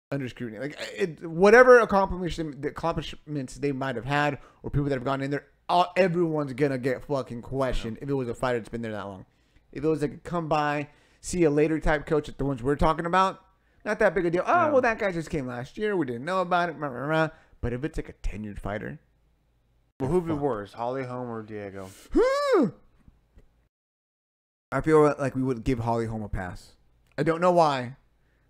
Speaker 1: under scrutiny. Like, whatever accomplishments they might have had, or people that have gone in there, everyone's gonna get fucking questioned if it was a fighter that's been there that long. If it was like a come by, see you later type coach, like the ones we're talking about, not that big a deal. Oh, well, that guy just came last year. We didn't know about it. Blah, blah, blah. But if it's like a tenured fighter,
Speaker 2: well, who'd be worse, Holly Holm or Diego?
Speaker 1: I feel like we would give Holly Holm a pass. I don't know why,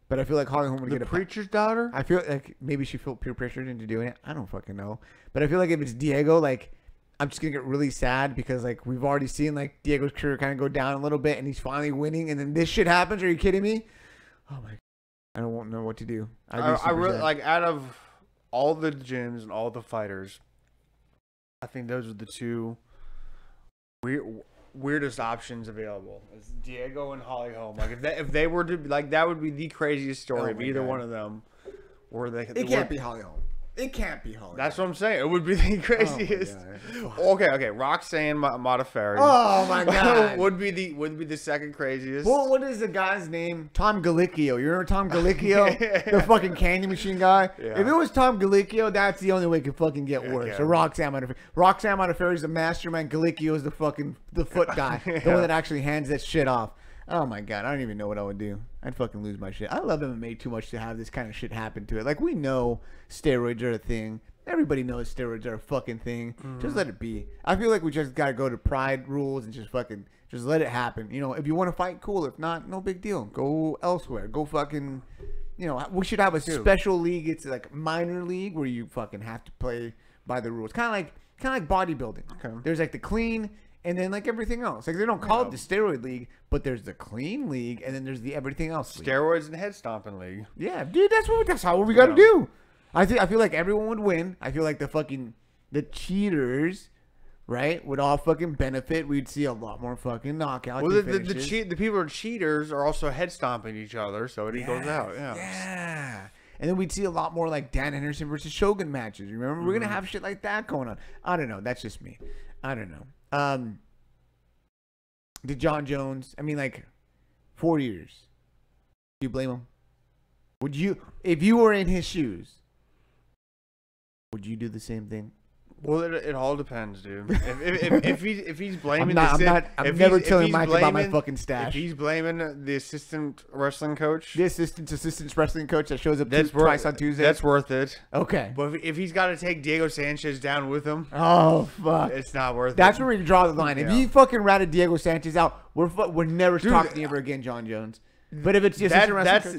Speaker 1: but I feel like Holly Holm would get a
Speaker 2: preacher's daughter.
Speaker 1: I feel like maybe she felt peer pressured into doing it. I don't fucking know, but I feel like if it's Diego, like, I'm just gonna get really sad because like we've already seen like Diego's career kind of go down a little bit, and he's finally winning, and then this shit happens. Are you kidding me? Oh my God. I don't know what to do.
Speaker 2: I really like, out of all the gyms and all the fighters, I think those are the two weirdest options available. It's Diego and Holly Holm. Like if they were to, like, that would be the craziest story of either one of them. Or
Speaker 1: it can't be Holly Holm. It can't be Holly.
Speaker 2: That's what I'm saying. It would be the craziest. Oh, okay. Roxanne Modafferi.
Speaker 1: Oh my God.
Speaker 2: would be the second craziest.
Speaker 1: Well, what is the guy's name? Tom Galicchio. You remember Tom Galicchio? The fucking candy machine guy? Yeah. If it was Tom Galicchio, that's the only way it could fucking get worse. So Roxanne Modafferi is the mastermind. Galicchio is the foot guy. The one that actually hands that shit off. Oh my God, I don't even know what I would do. I'd fucking lose my shit. I love MMA too much to have this kind of shit happen to it. Like, we know steroids are a thing. Everybody knows steroids are a fucking thing. Just let it be. I feel like we just gotta go to pride rules and just let it happen. You know, if you want to fight, cool. If not, no big deal. Go elsewhere. Go fucking, we should have a special league. It's like minor league where you fucking have to play by the rules. Kind of like bodybuilding. Okay. There's like the clean, and then like everything else. Like, they don't call it the steroid league, but there's the clean league, and then there's the everything else league.
Speaker 2: Steroids and head stomping league.
Speaker 1: Yeah, dude, that's how we got to do. I feel like everyone would win. I feel like the cheaters, right, would all fucking benefit. We'd see a lot more fucking knockouts.
Speaker 2: Well, the people who are cheaters are also head stomping each other, so it goes out.
Speaker 1: Yeah. And then we'd see a lot more like Dan Henderson versus Shogun matches. Remember, we're gonna have shit like that going on. I don't know. That's just me. I don't know. Did Jon Jones? I mean, like, 4 years. Do you blame him? Would you, if you were in his shoes, would you do the same thing?
Speaker 2: Well, it all depends, dude. If he's blaming
Speaker 1: I'm never telling Mike about my fucking stash.
Speaker 2: If he's blaming the assistant wrestling coach,
Speaker 1: the assistant wrestling coach that shows up twice on Tuesday,
Speaker 2: that's worth it.
Speaker 1: Okay,
Speaker 2: but if he's got to take Diego Sanchez down with him,
Speaker 1: oh fuck,
Speaker 2: it's not worth it.
Speaker 1: That's where we draw the line. If you fucking ratted Diego Sanchez out, we're never talking to you ever again, Jon Jones. But if it's just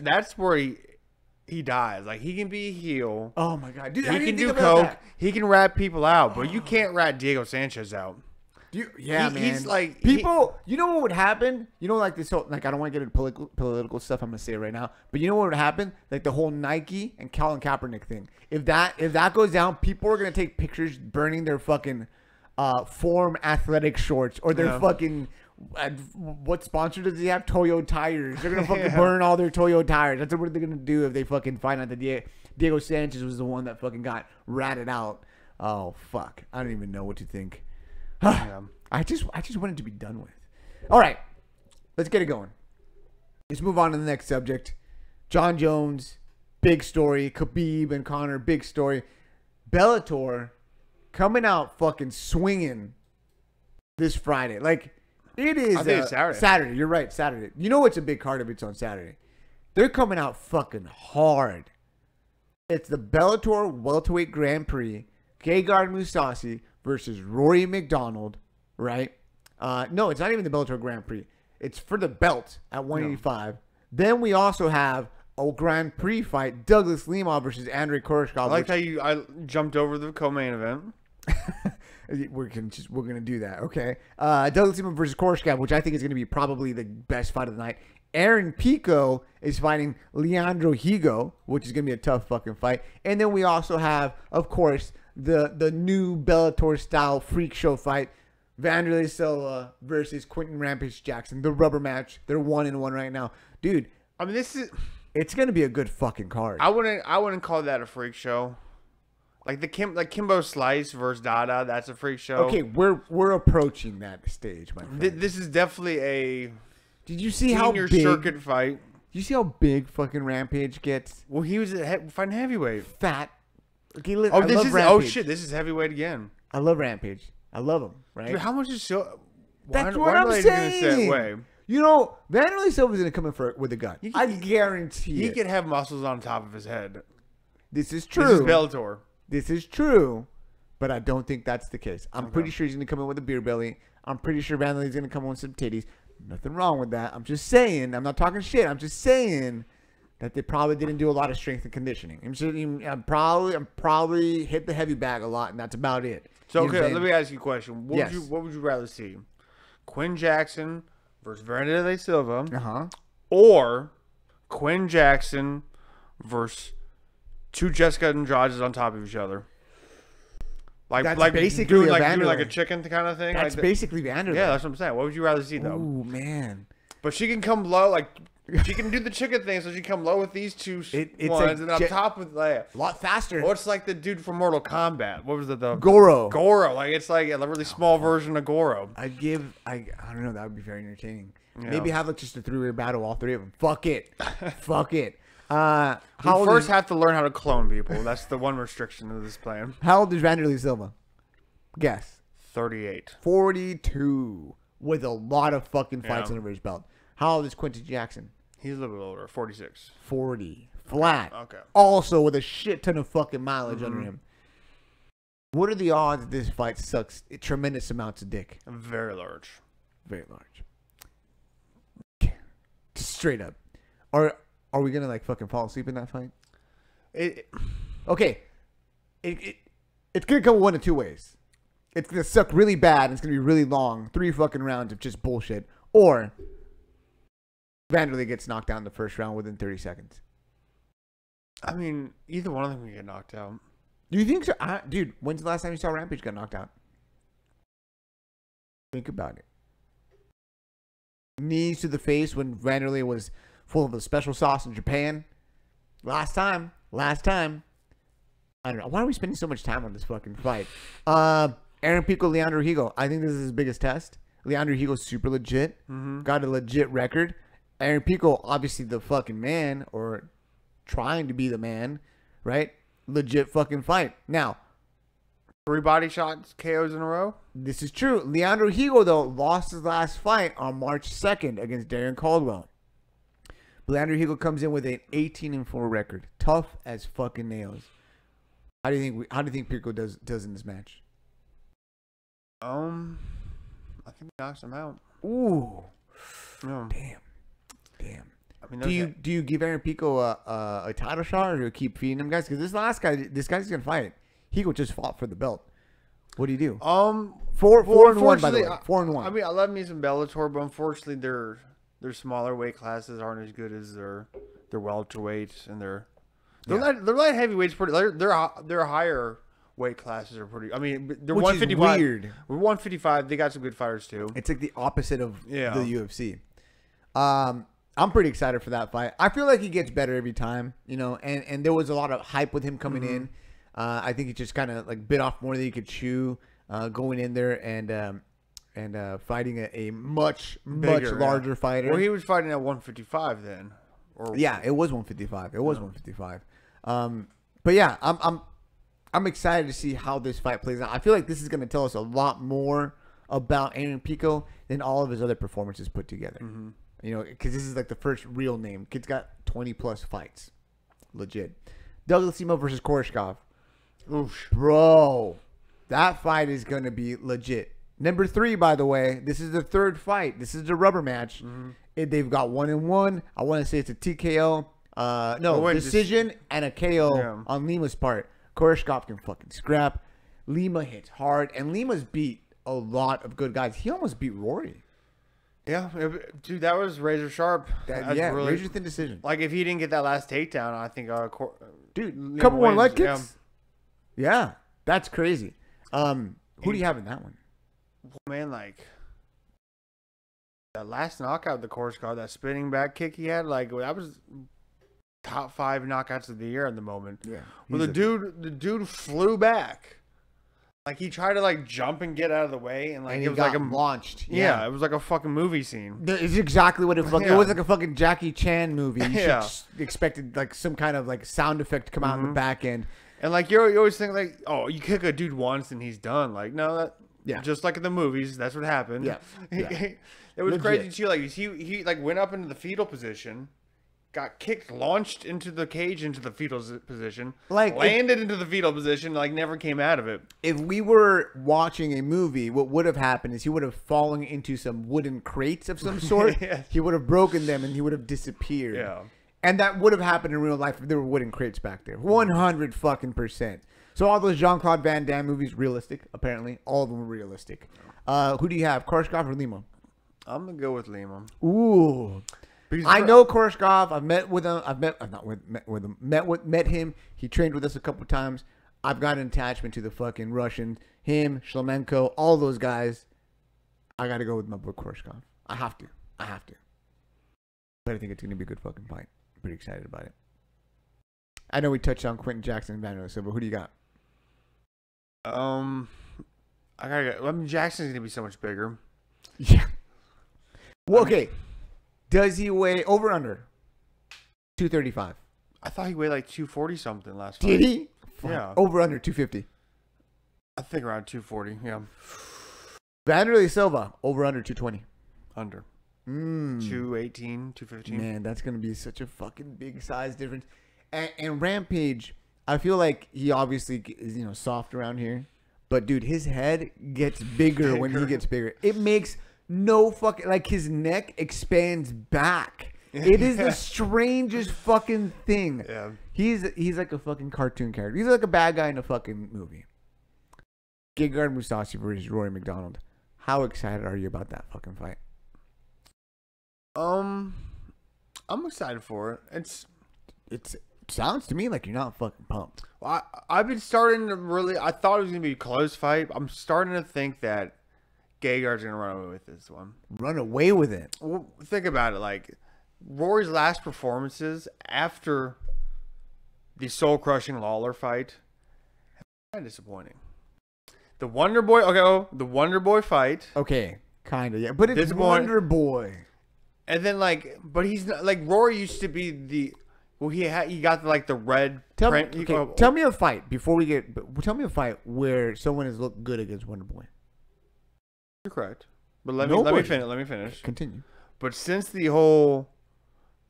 Speaker 2: that's where he dies. Like, he can be a heel.
Speaker 1: Oh my god, dude!
Speaker 2: He can do coke. That. He can rat people out, but you can't rat Diego Sanchez out.
Speaker 1: Man.
Speaker 2: He's like
Speaker 1: people. You know what would happen? You know, like this whole I don't want to get into political stuff. I'm gonna say it right now. But you know what would happen? Like the whole Nike and Colin Kaepernick thing. If that goes down, people are gonna take pictures burning their fucking Form athletic shorts or their fucking. What sponsor does he have? Toyo tires. They're gonna fucking burn all their Toyo tires. That's what they're gonna do if they fucking find out that Diego Sanchez was the one that fucking got ratted out. Oh fuck! I don't even know what to think. I just wanted to be done with. All right, let's get it going. Let's move on to the next subject. Jon Jones, big story. Khabib and Conor, big story. Bellator coming out fucking swinging this Friday. Like. It is
Speaker 2: I think it's Saturday.
Speaker 1: Saturday. You're right. Saturday. You know what's a big card if it's on Saturday? They're coming out fucking hard. It's the Bellator Welterweight Grand Prix. Gegard Mousasi versus Rory McDonald. Right? No, it's not even the Bellator Grand Prix. It's for the belt at 185. No. Then we also have a Grand Prix fight: Douglas Lima versus Andrei Koreshkov.
Speaker 2: I like how I jumped over the co-main event.
Speaker 1: We're gonna do that, okay? Douglas Lima versus Koreshkov, which I think is gonna be probably the best fight of the night. Aaron Pico is fighting Leandro Higo, which is gonna be a tough fucking fight. And then we also have, of course, the new Bellator style freak show fight: Vanderlei Silva versus Quentin Rampage Jackson. The rubber match. They're 1-1 right now, dude.
Speaker 2: I mean,
Speaker 1: it's gonna be a good fucking card.
Speaker 2: I wouldn't call that a freak show. Like Kimbo Slice versus Dada, that's a freak show.
Speaker 1: Okay, we're approaching that stage, my friend.
Speaker 2: This is definitely a.
Speaker 1: Did you see how big
Speaker 2: circuit fight?
Speaker 1: Did you see how big fucking Rampage gets?
Speaker 2: Well, he was fighting heavyweight.
Speaker 1: Fat. Okay,
Speaker 2: Shit! This is heavyweight again.
Speaker 1: I love Rampage. I love him. Right?
Speaker 2: Dude, how much is so?
Speaker 1: That's what I'm saying. You know, Vanderlei Silva's gonna come in with a gun. I guarantee
Speaker 2: he could have muscles on top of his head.
Speaker 1: This is true.
Speaker 2: This is Bellator.
Speaker 1: This is true, but I don't think that's the case. I'm pretty sure he's going to come in with a beer belly. I'm pretty sure Vanderlei's going to come in with some titties. Nothing wrong with that. I'm just saying. I'm not talking shit. I'm just saying that they probably didn't do a lot of strength and conditioning. I'm probably hit the heavy bag a lot, and that's about it.
Speaker 2: So, okay, let me ask you a question. What would you rather see? Quinn Jackson versus Vanderlei Silva, or Quinn Jackson versus two Jessica Andrades on top of each other. Like basically doing like a chicken kind of thing.
Speaker 1: That's basically Vanderlei.
Speaker 2: Yeah, that's what I'm saying. What would you rather see though?
Speaker 1: Oh man.
Speaker 2: But she can come low, like she can do the chicken thing, so she can come low with these two ones, and on top with a
Speaker 1: lot faster.
Speaker 2: Or it's like the dude from Mortal Kombat. What was it? The
Speaker 1: Goro.
Speaker 2: Like it's like a really small version of Goro.
Speaker 1: I don't know. That would be very entertaining. Yeah. Maybe have like just a 3-way battle, all three of them. Fuck it. Fuck it.
Speaker 2: You first have to learn how to clone people. That's the one restriction of this plan.
Speaker 1: How old is Vanderlei Silva? Guess.
Speaker 2: 38.
Speaker 1: 42. With a lot of fucking fights under his belt. How old is Quentin Jackson?
Speaker 2: He's a little bit older. 46.
Speaker 1: 40. Flat.
Speaker 2: Okay.
Speaker 1: Also with a shit ton of fucking mileage under him. What are the odds this fight sucks tremendous amounts of dick?
Speaker 2: Very large.
Speaker 1: Very large. Just straight up. Are we gonna like fucking fall asleep in that fight? Okay. It's gonna go one of two ways. It's gonna suck really bad and it's gonna be really long. 3 fucking rounds of just bullshit. Or Vanderlei gets knocked out in the first round within 30 seconds.
Speaker 2: I mean, either one of them can get knocked out.
Speaker 1: Do you think so? Dude, when's the last time you saw Rampage get knocked out? Think about it. Knees to the face when Vanderlei was full of the special sauce in Japan. Last time. I don't know. Why are we spending so much time on this fucking fight? Aaron Pico, Leandro Higo. I think this is his biggest test. Leandro Higo's super legit. Got a legit record. Aaron Pico, obviously the fucking man, or trying to be the man, right? Legit fucking fight. Now,
Speaker 2: 3 body shots, KOs in a row.
Speaker 1: This is true. Leandro Higo, though, lost his last fight on March 2nd against Darren Caldwell. Leandro Higo comes in with an 18-4 record. Tough as fucking nails. How do you think Pico does in this match?
Speaker 2: I think he knocks him out.
Speaker 1: Ooh.
Speaker 2: Yeah.
Speaker 1: Damn.
Speaker 2: I mean,
Speaker 1: do you give Aaron Pico a title shot, or do you keep feeding him guys? Because this guy's gonna fight. Higo just fought for the belt. What do you do? 4-1 by the way. 4-1.
Speaker 2: I mean, I love me some Bellator, but unfortunately, their smaller weight classes aren't as good as their welterweights, and their light heavyweights pretty. Their higher weight classes are pretty. I mean, they're 155.
Speaker 1: Weird.
Speaker 2: We're 155. They got some good fighters too.
Speaker 1: It's like the opposite of the UFC. I'm pretty excited for that fight. I feel like he gets better every time, you know, and there was a lot of hype with him coming in. I think he just kind of like bit off more than he could chew, going in there and fighting a much larger fighter.
Speaker 2: Well, he was fighting at 155 then.
Speaker 1: Yeah, it was 155. It was 155. But yeah, I'm excited to see how this fight plays out. I feel like this is going to tell us a lot more about Aaron Pico than all of his other performances put together. You know, because this is like the first real name. Kid's got 20 plus fights, legit. Douglas Lima versus Koreshkov.
Speaker 2: Oof,
Speaker 1: bro, that fight is going to be legit. Number 3, by the way. This is the 3rd fight. This is the rubber match. They've got 1-1. I want to say it's a TKO. Decision and a KO on Lima's part. Koreshkov can fucking scrap. Lima hits hard, and Lima's beat a lot of good guys. He almost beat Rory.
Speaker 2: Yeah, dude, that was razor sharp.
Speaker 1: Really, razor thin decision.
Speaker 2: Like, if he didn't get that last takedown, I think,
Speaker 1: dude, couple more leg kicks. Yeah, that's crazy. Who do you have in that one?
Speaker 2: Man, like that last knockout, the Koreshkov, that spinning back kick he had, like that was top 5 knockouts of the year at the moment. Yeah, well, the dude flew back. Like, he tried to, like, jump and get out of the way, and, like, it was like
Speaker 1: launched.
Speaker 2: Yeah, it was like a fucking movie scene.
Speaker 1: It's exactly what it fucking... It was like a fucking Jackie Chan movie. You expected, like, some kind of, like, sound effect to come out in the back end.
Speaker 2: And, like, you always think, like, oh, you kick a dude once and he's done. Like, no, just like in the movies, that's what happened.
Speaker 1: Yeah.
Speaker 2: It was crazy, too. Like, he, like, went up into the fetal position, got kicked, launched into the cage, into the fetal position, like landed into the fetal position, like never came out of it. If
Speaker 1: we were watching a movie, what would have happened is he would have fallen into some wooden crates of some sort. He would have broken them and he would have disappeared. Yeah. And that would have happened in real life if there were wooden crates back there. 100%. So all those Jean-Claude Van Damme movies, realistic, apparently. All of them were realistic. Who do you have, Koreshkov or Lima?
Speaker 2: I'm going to go with Lima.
Speaker 1: Ooh. I know Koreshkov. I've met with him. Met him. He trained with us a couple times. I've got an attachment to the fucking Russian. Him, Shlemenko, all those guys. I got to go with my boy Koreshkov. I have to. But I think it's going to be a good fucking fight. I'm pretty excited about it. I know we touched on Quentin Jackson and Vanderlei Silva. Who do you got?
Speaker 2: Jackson's going to be so much bigger.
Speaker 1: Yeah. Well, okay. Does he weigh over under 235?
Speaker 2: I thought he weighed like 240 something last fight.
Speaker 1: Did he?
Speaker 2: Yeah.
Speaker 1: Over under 250.
Speaker 2: I think around 240. Yeah.
Speaker 1: Vanderlei Silva over under 220.
Speaker 2: Under. 218, 215.
Speaker 1: Man, that's gonna be such a fucking big size difference. And Rampage, I feel like he obviously is soft around here, but dude, his head gets bigger when he gets bigger. It makes no fucking, like, his neck expands back. It is the strangest fucking thing. Yeah. He's like a fucking cartoon character. He's like a bad guy in a fucking movie. Gegard Mousasi versus Rory McDonald. How excited are you about that fucking fight?
Speaker 2: I'm excited for it.
Speaker 1: It sounds to me like you're not fucking pumped.
Speaker 2: Well, I've been starting to really. I thought it was gonna be a close fight. I'm starting to think that Gegard's gonna run away with this one.
Speaker 1: Run away with it?
Speaker 2: Well, think about it. Like, Rory's last performances after the soul-crushing Lawler fight have been kind of disappointing. The Wonder Boy, the Wonder Boy fight.
Speaker 1: Okay, kind of, yeah, but it's Wonder Boy.
Speaker 2: And then, like, but he's not, like, Rory used to be Well, he got like the red print.
Speaker 1: Tell me a fight before we get. Tell me a fight where someone has looked good against Wonder Boy.
Speaker 2: You're correct, but let me finish.
Speaker 1: Continue.
Speaker 2: But since the whole,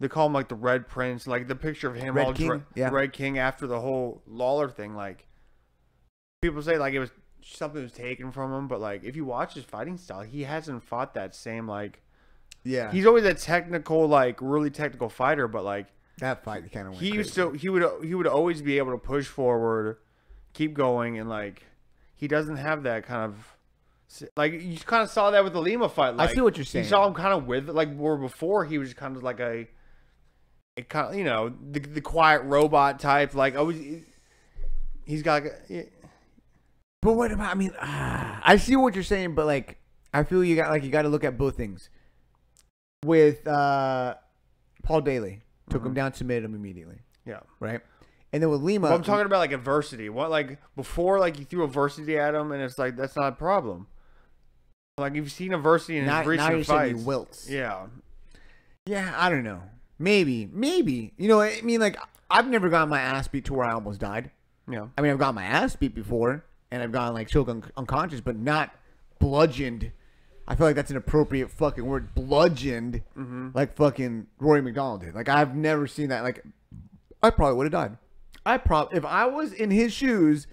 Speaker 2: they call him like the Red Prince, like the picture of him, the Red King after the whole Lawler thing, like people say like it was something was taken from him, but like if you watch his fighting style, he hasn't fought that same like. Yeah. He's always a technical, like really technical fighter, but like.
Speaker 1: That fight kind of went
Speaker 2: he would always be able to push forward, keep going, and like he doesn't have that kind of like you kind of saw that with the Lima fight. Like,
Speaker 1: I see what you're saying.
Speaker 2: You saw him kind of with like where before he was kind of like a kind of, you know, the quiet robot type. Like always, he's got.
Speaker 1: But what about? I mean, I see what you're saying, but like I feel you got to look at both things. With Paul Daly. Took him down, submitted him immediately. Yeah. Right? And then with Lima...
Speaker 2: Well, I'm talking about, like, adversity. What, like, before, like, you threw adversity at him, and it's like, that's not a problem. Like, you've seen adversity in his recent fights.
Speaker 1: He wilts.
Speaker 2: Yeah.
Speaker 1: Yeah, I don't know. Maybe. You know, I mean, like, I've never gotten my ass beat to where I almost died. Yeah. I mean, I've gotten my ass beat before, and I've gotten, like, choked unconscious, but not bludgeoned. I feel like that's an appropriate fucking word. Bludgeoned, like fucking Rory McDonald did. Like, I've never seen that. Like, I probably would have died. If I was in his shoes,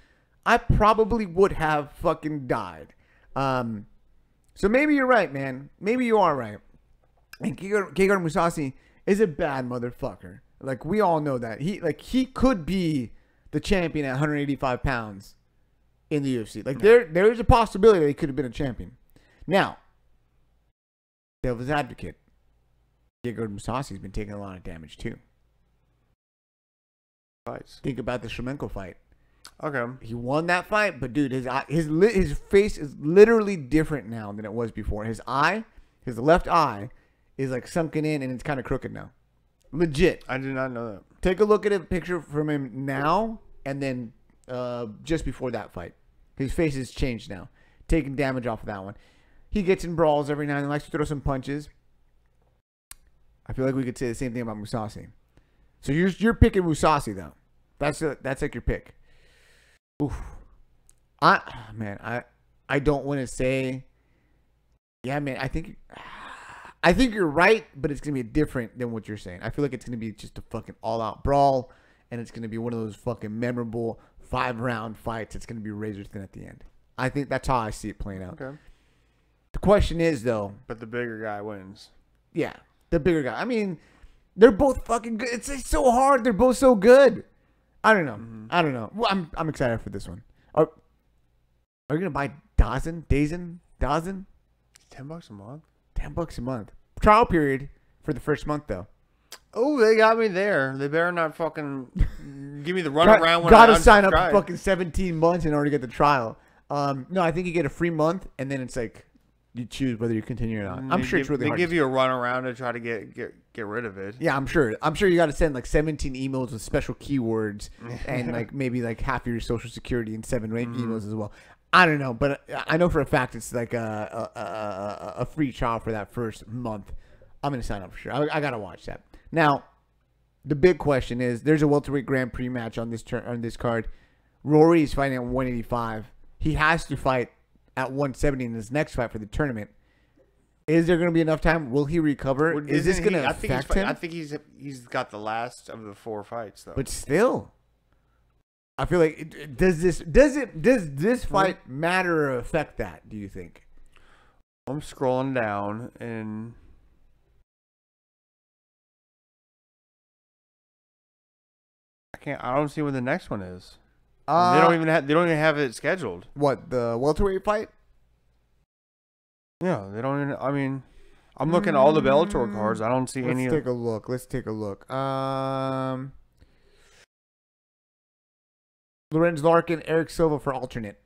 Speaker 1: I probably would have fucking died. So maybe you're right, man. Maybe you are right. And Gegard Mousasi is a bad motherfucker. Like, we all know that. He could be the champion at 185 pounds in the UFC. Like, there is a possibility that he could have been a champion. Now, devil's advocate, Gegard Mousasi's been taking a lot of damage too.
Speaker 2: Fights.
Speaker 1: Think about the Shlemenko fight.
Speaker 2: Okay.
Speaker 1: He won that fight, but dude, his face is literally different now than it was before. His left eye, is like sunken in and it's kind of crooked now. Legit.
Speaker 2: I did not know that.
Speaker 1: Take a look at a picture from him now and then just before that fight. His face has changed now. Taking damage off of that one. He gets in brawls every now and then, likes to throw some punches. I feel like we could say the same thing about Mousasi. So you're picking Mousasi though. That's like your pick. Oof. I don't want to say. Yeah, man. I think you're right, but it's gonna be different than what you're saying. I feel like it's gonna be just a fucking all-out brawl, and it's gonna be one of those fucking memorable 5-round fights. It's gonna be razor thin at the end. I think that's how I see it playing out. Okay. The question is, though... But
Speaker 2: the bigger guy wins.
Speaker 1: Yeah, the bigger guy. I mean, they're both fucking good. It's so hard. They're both so good. I don't know. I don't know. Well, I'm excited for this one. Are you going to buy Dazen? $10
Speaker 2: a month?
Speaker 1: $10 a month. Trial period for the first month, though.
Speaker 2: Oh, they got me there. They better not fucking give me the runaround when
Speaker 1: gotta sign up for fucking 17 months in order to get the trial. No, I think you get a free month, and then it's like... You choose whether you continue or not. I'm sure it's really hard.
Speaker 2: They give you a run around to try to get rid of it.
Speaker 1: Yeah, I'm sure. You got to send like 17 emails with special keywords and like maybe like half of your social security and 7 or 8 emails as well. I don't know, but I know for a fact it's like a free trial for that first month. I'm gonna sign up for sure. I gotta watch that. Now, the big question is: there's a welterweight Grand Prix match on this card. Rory is fighting at 185. He has to fight at 170 in his next fight for the tournament. Is there going to be enough time? Will he recover?
Speaker 2: Well,
Speaker 1: is this going to affect him?
Speaker 2: I think he's got the last of the 4 fights though.
Speaker 1: But still, I feel like does this fight matter or affect that? Do you think?
Speaker 2: I'm scrolling down and I don't see when the next one is. They don't even have it scheduled.
Speaker 1: What, the welterweight fight?
Speaker 2: Yeah, they don't even. I mean, I'm looking at all the Bellator cards. I don't see any.
Speaker 1: Let's take a look. Lorenz Larkin, Eric Silva for alternate.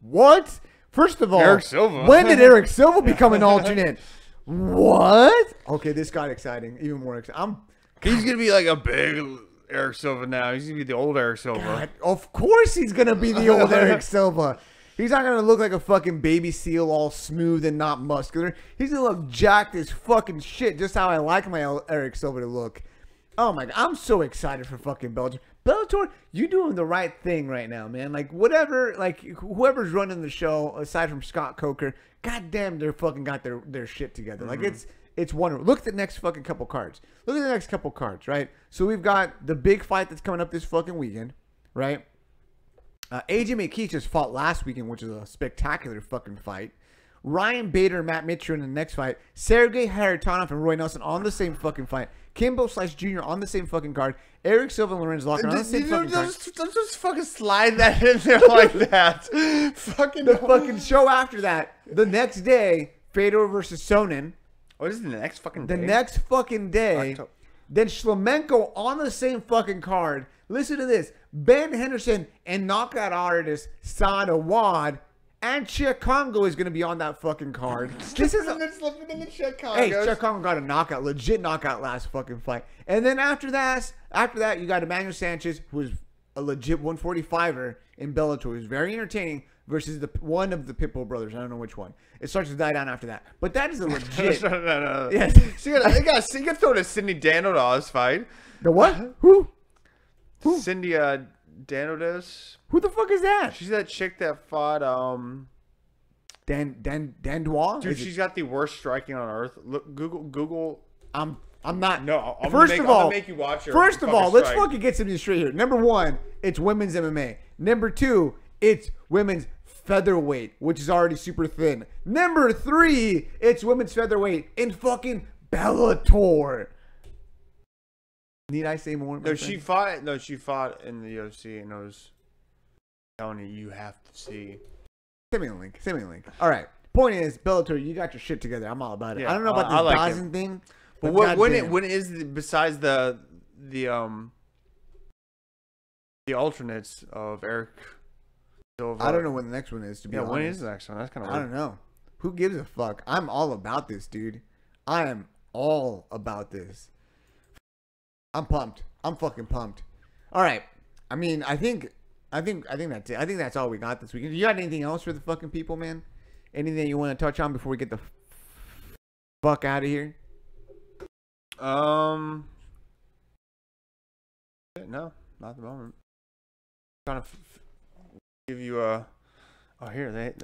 Speaker 1: What? First of all,
Speaker 2: Eric Silva.
Speaker 1: When did Eric Silva become an alternate? What? Okay, this got exciting. Even more exciting.
Speaker 2: He's gonna be like a big Eric Silva now. He's gonna be the old Eric Silva.
Speaker 1: God, of course he's gonna be the old Eric Silva. He's not gonna look like a fucking baby seal, all smooth and not muscular. He's gonna look jacked as fucking shit, just how I like my Eric Silva to look. Oh my god, I'm so excited for fucking Bellator. Bellator, you doing the right thing right now, man. Like whatever, like whoever's running the show, aside from Scott Coker, goddamn, they're fucking got their shit together. Like it's wonderful. Look at the next fucking couple cards. Look at the next couple cards, right? So we've got the big fight that's coming up this fucking weekend, right? AJ McKee just fought last weekend, which is a spectacular fucking fight. Ryan Bader and Matt Mitchell in the next fight. Sergey Haritonov and Roy Nelson on the same fucking fight. Kimbo Slice Jr. on the same fucking card. Eric Silva and Lorenz Locker on the same fucking card.
Speaker 2: Don't just fucking slide that in there like that. Fucking
Speaker 1: the fucking show after that. The next day, Fedor versus Sonnen.
Speaker 2: What is the next fucking day?
Speaker 1: The next fucking day. Then Shlemenko on the same fucking card. Listen to this. Ben Henderson and knockout artist Sada Wad and Cheick Kongo is going to be on that fucking card. This is
Speaker 2: slipping in the Cheick Kongo.
Speaker 1: Hey, Cheick Kongo got a knockout, legit knockout last fucking fight. And then after that, you got Emmanuel Sanchez, who is a legit 145er in Bellator, who's very entertaining, versus one of the Pitbull brothers. I don't know which one. It starts to die down after that. But that is a legit.
Speaker 2: No.
Speaker 1: Yes.
Speaker 2: So you got throw to Cindy Danodas fight.
Speaker 1: The what? Who?
Speaker 2: Cindy Danodas.
Speaker 1: Who the fuck is that?
Speaker 2: She's that chick that fought
Speaker 1: Dan Duan?
Speaker 2: Dude, she's got the worst striking on earth. Look, Google.
Speaker 1: I'm not.
Speaker 2: No, I'm
Speaker 1: first of all,
Speaker 2: I'm gonna make you watch her.
Speaker 1: First of all, let's
Speaker 2: strike.
Speaker 1: fucking get something straight here. Number one, it's women's MMA. Number two, it's women's featherweight, which is already super thin. Number three, it's women's featherweight in fucking Bellator. Need I say more?
Speaker 2: No, she fought. No, she fought in the UFC, and I was telling you have to see.
Speaker 1: Send me a link. Send me a link. All right. Point is, Bellator, you got your shit together. I'm all about it.
Speaker 2: Yeah,
Speaker 1: I don't know about this
Speaker 2: like
Speaker 1: Dawson thing.
Speaker 2: But when is besides the alternates of Eric Silva?
Speaker 1: I don't know when the next one is. To be honest,
Speaker 2: when is the next one? That's kind of weird.
Speaker 1: I don't know. Who gives a fuck? I'm all about this, dude. I am all about this. I'm pumped. I'm fucking pumped. All right. I mean, I think that's it. I think that's all we got this weekend. You got anything else for the fucking people, man? Anything you want to touch on before we get the fuck out of here?
Speaker 2: No, not at the moment. I'm trying to give you a. Oh, here they.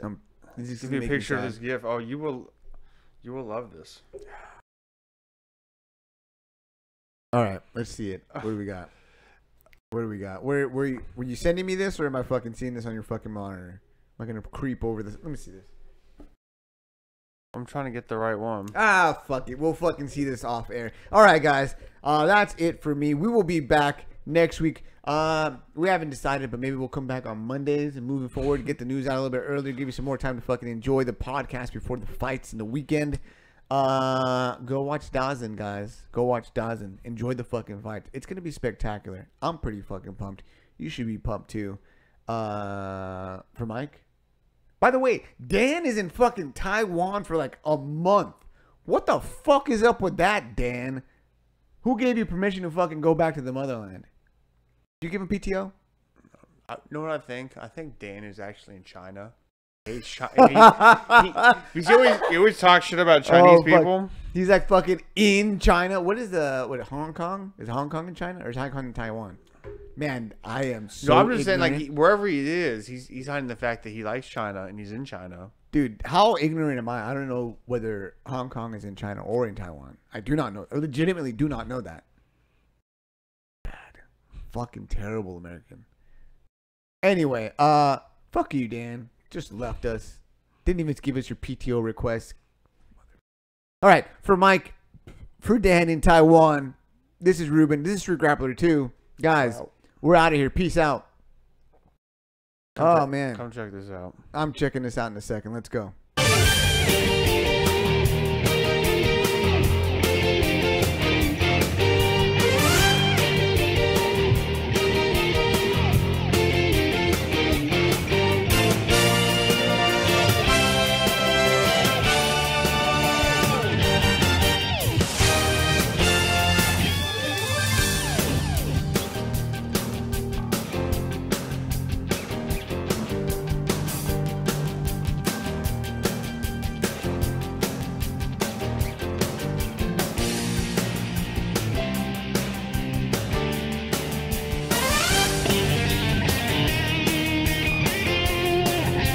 Speaker 2: Give me a picture of this gift. Oh, you will love this.
Speaker 1: All right, let's see it. What do we got? What do we got? Were you sending me this, or am I fucking seeing this on your fucking monitor? Am I gonna creep over this? Let me see this.
Speaker 2: I'm trying to get the right one.
Speaker 1: Ah, fuck it. We'll fucking see this off air. All right, guys. That's it for me. We will be back next week. We haven't decided, but maybe we'll come back on Mondays and moving forward, get the news out a little bit earlier, give you some more time to fucking enjoy the podcast before the fights in the weekend. Go watch Dawson, guys. Go watch Dawson. Enjoy the fucking fight. It's gonna be spectacular. I'm pretty fucking pumped. You should be pumped too. For Mike. By the way, Dan is in fucking Taiwan for like a month. What the fuck is up with that, Dan? Who gave you permission to fucking go back to the motherland? Did you give him PTO?
Speaker 2: You know what I think? I think Dan is actually in China. He always talks shit about Chinese people.
Speaker 1: He's like fucking in China. What Hong Kong? Is Hong Kong in China or is Hong Kong in Taiwan? Man, I am so.
Speaker 2: No, I'm just saying, like wherever he is, he's hiding the fact that he likes China and he's in China.
Speaker 1: Dude, how ignorant am I? I don't know whether Hong Kong is in China or in Taiwan. I do not know. I legitimately do not know that. Bad, fucking terrible American. Anyway, fuck you, Dan. Just left us. Didn't even give us your PTO request. All right, for Mike, for Dan in Taiwan, this is Ruben. This is Street Grappler 2. Guys, we're out of here. Peace out. Man.
Speaker 2: Come check this out.
Speaker 1: I'm checking this out in a second. Let's go.